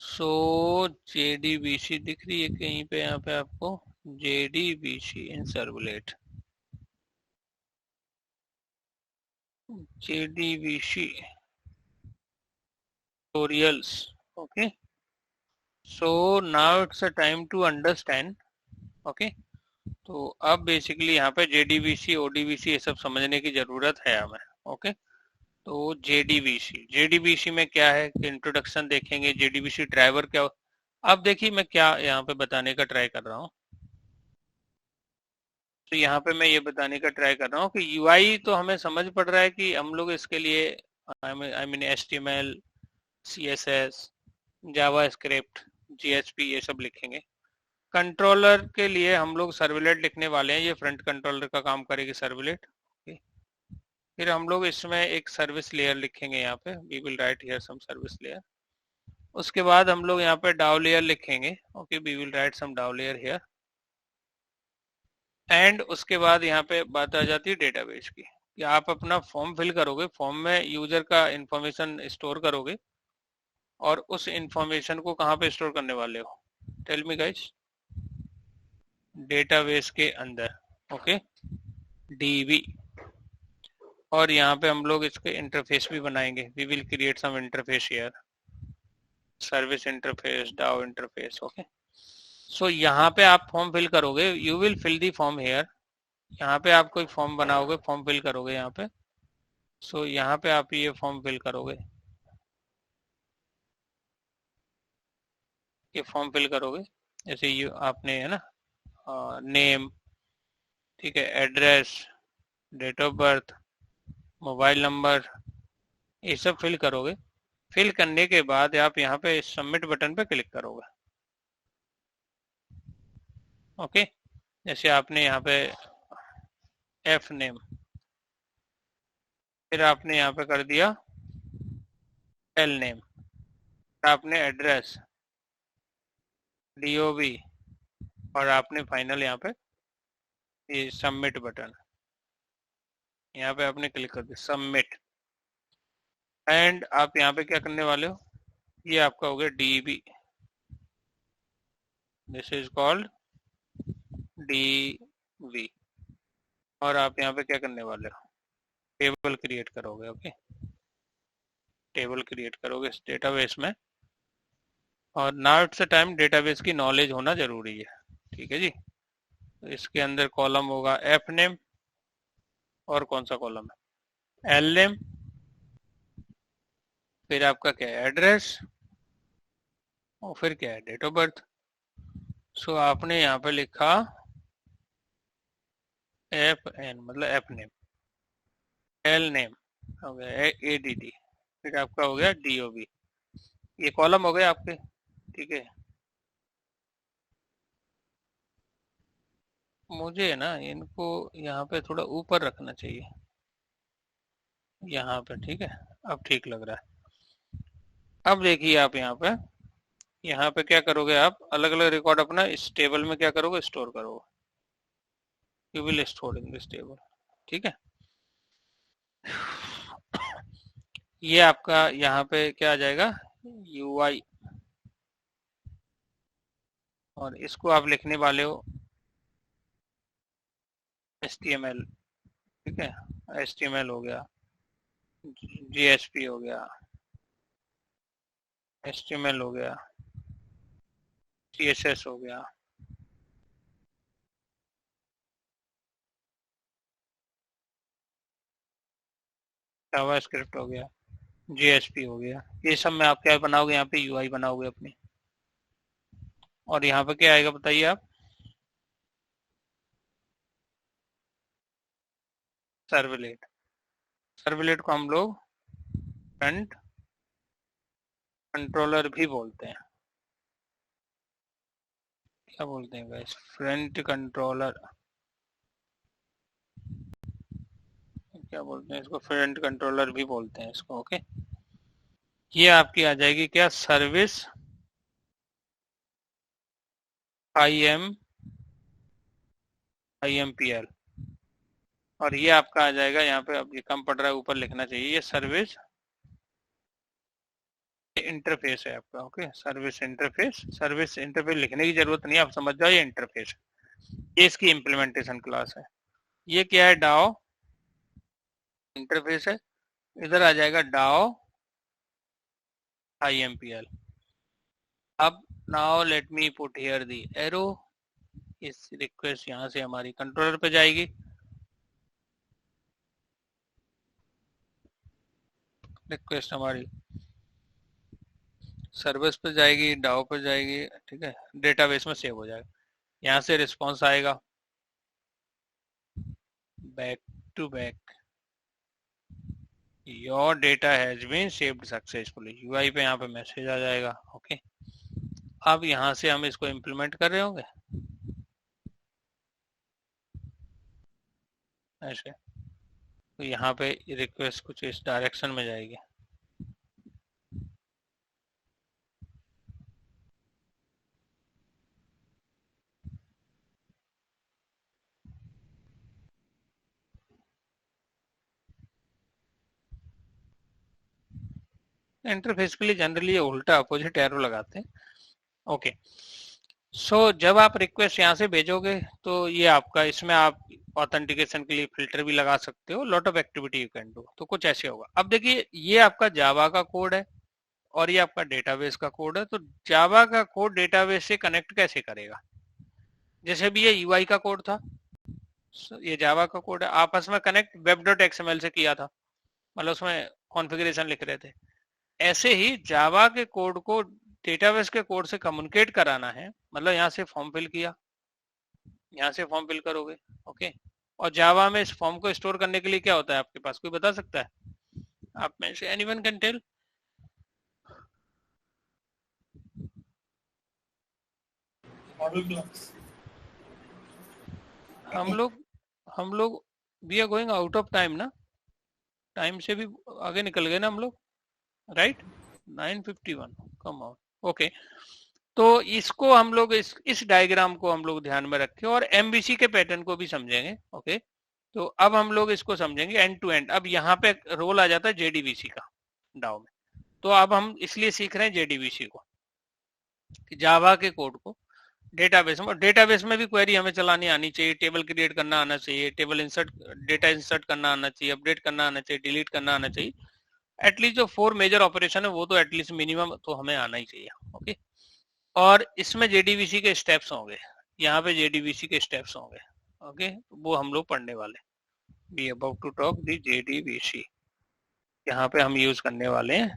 सो JDBC दिख रही है कहीं पे यहाँ पे आपको, JDBC in servlet, JDBC tutorials। okay, so now it's a time to understand। okay, तो अब बेसिकली यहाँ पे JDBC ODBC ये सब समझने की जरूरत है हमें। ओके, तो JDBC में क्या है, इंट्रोडक्शन देखेंगे, JDBC ड्राइवर क्या। अब देखिए मैं क्या यहाँ पे बताने का ट्राई कर रहा हूँ। तो यहाँ पे मैं ये बताने का ट्राई कर रहा हूँ कि UI तो हमें समझ पड़ रहा है कि हम लोग इसके लिए I mean HTML, CSS, JavaScript, JSP ये सब लिखेंगे। कंट्रोलर के लिए हम लोग सर्वलेट लिखने वाले हैं, ये फ्रंट कंट्रोलर का काम करेगी सर्वलेट। फिर हम लोग इसमें एक सर्विस लेयर लिखेंगे, यहाँ पे we will write here some service layer. उसके बाद हम लोग यहाँ पे डाउ लेयर लिखेंगे। Okay, we will write some DAO layer here. And उसके बाद यहाँ पे बात आ जाती है डेटाबेस की, कि आप अपना फॉर्म फिल करोगे, फॉर्म में यूजर का इंफॉर्मेशन स्टोर करोगे, और उस इंफॉर्मेशन को कहाँ पे स्टोर करने वाले हो, टेल मी गाइस। डेटाबेस के अंदर। Okay, DB। और यहाँ पे हम लोग इसके इंटरफेस भी बनाएंगे, we will create some interface here, service interface, DAO interface. Okay, so यहाँ पे आप फॉर्म फिल करोगे, you will fill the form here. यहाँ पे आप कोई फॉर्म बनाओगे, फॉर्म फिल करोगे यहाँ पे। सो यहाँ पे आप ये फॉर्म फिल करोगे, ये फॉर्म फिल करोगे जैसे ये आपने है ना, नेम, ठीक है, address, date of birth, mobile number, ये सब फिल करोगे। फिल करने के बाद आप यहाँ पे सबमिट बटन पे क्लिक करोगे। ओके, जैसे आपने यहाँ पे F नेम, फिर आपने यहाँ पे कर दिया L नेम, आपने एड्रेस, DOB, और आपने फाइनल यहाँ पे ये सबमिट बटन, यहाँ पे आपने क्लिक कर दिया सबमिट। एंड आप यहाँ पे क्या करने वाले हो, ये आपका हो गया DB, this is called DB। और आप यहाँ पे क्या करने वाले हो, टेबल क्रिएट करोगे। ओके, टेबल क्रिएट करोगे इस डेटाबेस में। और now it's a time, database की नॉलेज होना जरूरी है। ठीक है जी, तो इसके अंदर कॉलम होगा F नेम, और कौन सा कॉलम है, L नेम, फिर आपका क्या है, एड्रेस, और फिर क्या है, डेट ऑफ बर्थ। सो आपने यहाँ पे लिखा FN मतलब F नेम, L नेम हो गया ADD, फिर आपका हो गया DOB। ये कॉलम हो गए आपके। ठीक है, मुझे ना इनको यहाँ पे थोड़ा ऊपर रखना चाहिए, यहाँ पे। ठीक है, अब ठीक लग रहा है। अब देखिए आप यहाँ पे क्या करोगे, आप अलग अलग रिकॉर्ड अपना इस टेबल में क्या करोगे, स्टोर करोगे। You will store in this table. ठीक है, ये आपका यहाँ पे क्या आ जाएगा, UI, और इसको आप लिखने वाले हो HTML। ठीक है, HTML हो गया, JSP हो गया, HTML हो गया, CSS हो गया, जावास्क्रिप्ट हो गया, JSP हो गया। ये सब में आप क्या बनाओगे, यहाँ पे UI बनाओगे अपनी। और यहाँ पे क्या आएगा बताइए आप, सर्वलेट। सर्वलेट को हम लोग फ्रंट कंट्रोलर भी बोलते हैं। क्या बोलते हैं गाइस, फ्रंट कंट्रोलर। क्या बोलते हैं इसको, फ्रंट कंट्रोलर भी बोलते हैं इसको। ओके, ये आपकी आ जाएगी क्या, सर्विस IMPL, और ये आपका आ जाएगा यहाँ पे, अब ये कम पड़ रहा है, ऊपर लिखना चाहिए, ये सर्विस इंटरफेस है आपका। ओके, सर्विस इंटरफेस लिखने की जरूरत नहीं है, आप समझ जाओ ये इंटरफेस है, ये इसकी इम्प्लीमेंटेशन क्लास है। ये क्या है, डाओ इंटरफेस है, इधर आ जाएगा डाओ IMPL। अब now let me put here the arrow, इस रिक्वेस्ट यहाँ से हमारी कंट्रोलर पे जाएगी, रिक्वेस्ट हमारी सर्विस पे जाएगी, डाओ पे जाएगी, ठीक है, डेटाबेस में सेव हो जाएगा। यहाँ से रिस्पॉन्स आएगा back to back, your data has been saved successfully, UI पे यहाँ पे मैसेज आ जाएगा। ओके, अब यहाँ से हम इसको इम्प्लीमेंट कर रहे होंगे ऐसे, तो यहाँ पे रिक्वेस्ट कुछ इस डायरेक्शन में जाएगी। इंटरफेस के लिए जनरली उल्टा अपोजिट एरो लगाते हैं। ओके, सो जब आप रिक्वेस्ट यहाँ से भेजोगे तो ये आपका, इसमें आप ऑथेंटिकेशन के लिए फिल्टर भी लगा सकते हो, lot of activity you can do, तो कुछ ऐसे होगा। अब देखिए ये आपका जावा का कोड है और ये आपका डेटाबेस का कोड है, तो जावा का कोड डेटाबेस से कनेक्ट कैसे करेगा, जैसे भी ये UI का कोड था, ये जावा का कोड है, आपस में कनेक्ट web.xml से किया था, मतलब उसमें कॉन्फ़िगरेशन लिख रहे थे। ऐसे ही जावा के कोड को डेटाबेस के कोड से कम्युनिकेट कराना है, मतलब यहाँ से फॉर्म फिल किया, यहाँ से फॉर्म फिल करोगे। ओके, और जावा में इस फॉर्म को स्टोर करने के लिए क्या होता है आपके पास, कोई बता सकता है? आप में से anyone can tell? Model class. हम लोग we are going out of time ना, टाइम से भी आगे निकल गए ना हम लोग, राइट? 9:51 come on. ओके, तो इसको हम लोग इस डायग्राम को हम लोग ध्यान में रखें और MVC के पैटर्न को भी समझेंगे। ओके, तो अब हम लोग इसको समझेंगे एंड टू एंड। अब यहाँ पे रोल आ जाता है JDBC का डाउ में, तो अब हम इसलिए सीख रहे हैं JDBC को, कि जावा के कोड को डेटाबेस में भी क्वेरी हमें चलानी आनी चाहिए, टेबल क्रिएट करना आना चाहिए, टेबल इंसर्ट, डेटा इंसर्ट करना आना चाहिए, अपडेट करना आना चाहिए, डिलीट करना आना चाहिए। एटलीस्ट जो 4 मेजर ऑपरेशन है वो तो एटलीस्ट मिनिमम तो हमें आना ही चाहिए। ओके, और इसमें JDBC के स्टेप्स होंगे, यहाँ पे JDBC के स्टेप्स होंगे। ओके, वो हम लोग पढ़ने वाले, we about to talk the JDBC। यहाँ पे हम यूज करने वाले हैं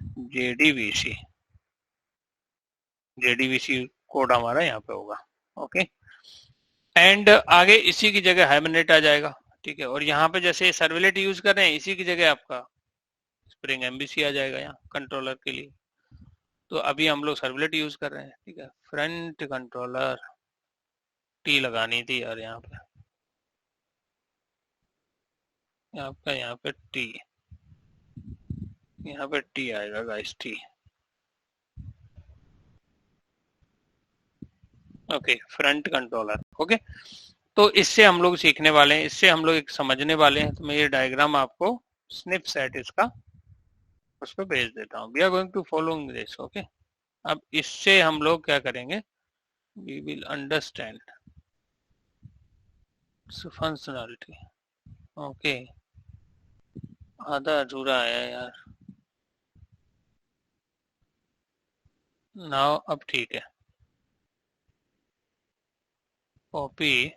JDBC कोड हमारा यहाँ पे होगा। ओके, एंड आगे इसी की जगह हाइबरनेट आ जाएगा, ठीक है, और यहाँ पे जैसे सर्वलेट यूज कर रहे हैं, इसी की जगह आपका स्प्रिंग MVC आ जाएगा यहाँ कंट्रोलर के लिए। तो अभी हम लोग सर्वलेट यूज कर रहे हैं, ठीक है, फ्रंट कंट्रोलर T लगानी थी यार, यहाँ पे आपका यहाँ पे T आएगा guys, T। Okay, front controller. Okay, तो इससे हम लोग सीखने वाले हैं, इससे हम लोग एक समझने वाले हैं। तो मैं ये डायग्राम आपको स्निप सेट इसका उस पर भेज देता हूँ। We are going to following this. Okay, अब इससे हम लोग क्या करेंगे, we will understand functionality. Okay, आधा अधूरा आया यार, नाउ अब ठीक है। कॉपी,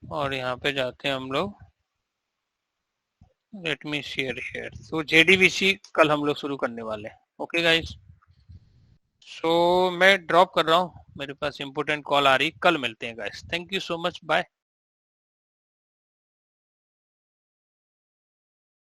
और यहाँ पे जाते हैं हम लोग, लेट मी शेयर हियर। तो JDBC कल हम लोग शुरू करने वाले हैं। ओके गाइस, सो मैं ड्रॉप कर रहा हूँ, मेरे पास इंपोर्टेंट कॉल आ रही, कल मिलते हैं guys. Thank you so much, bye.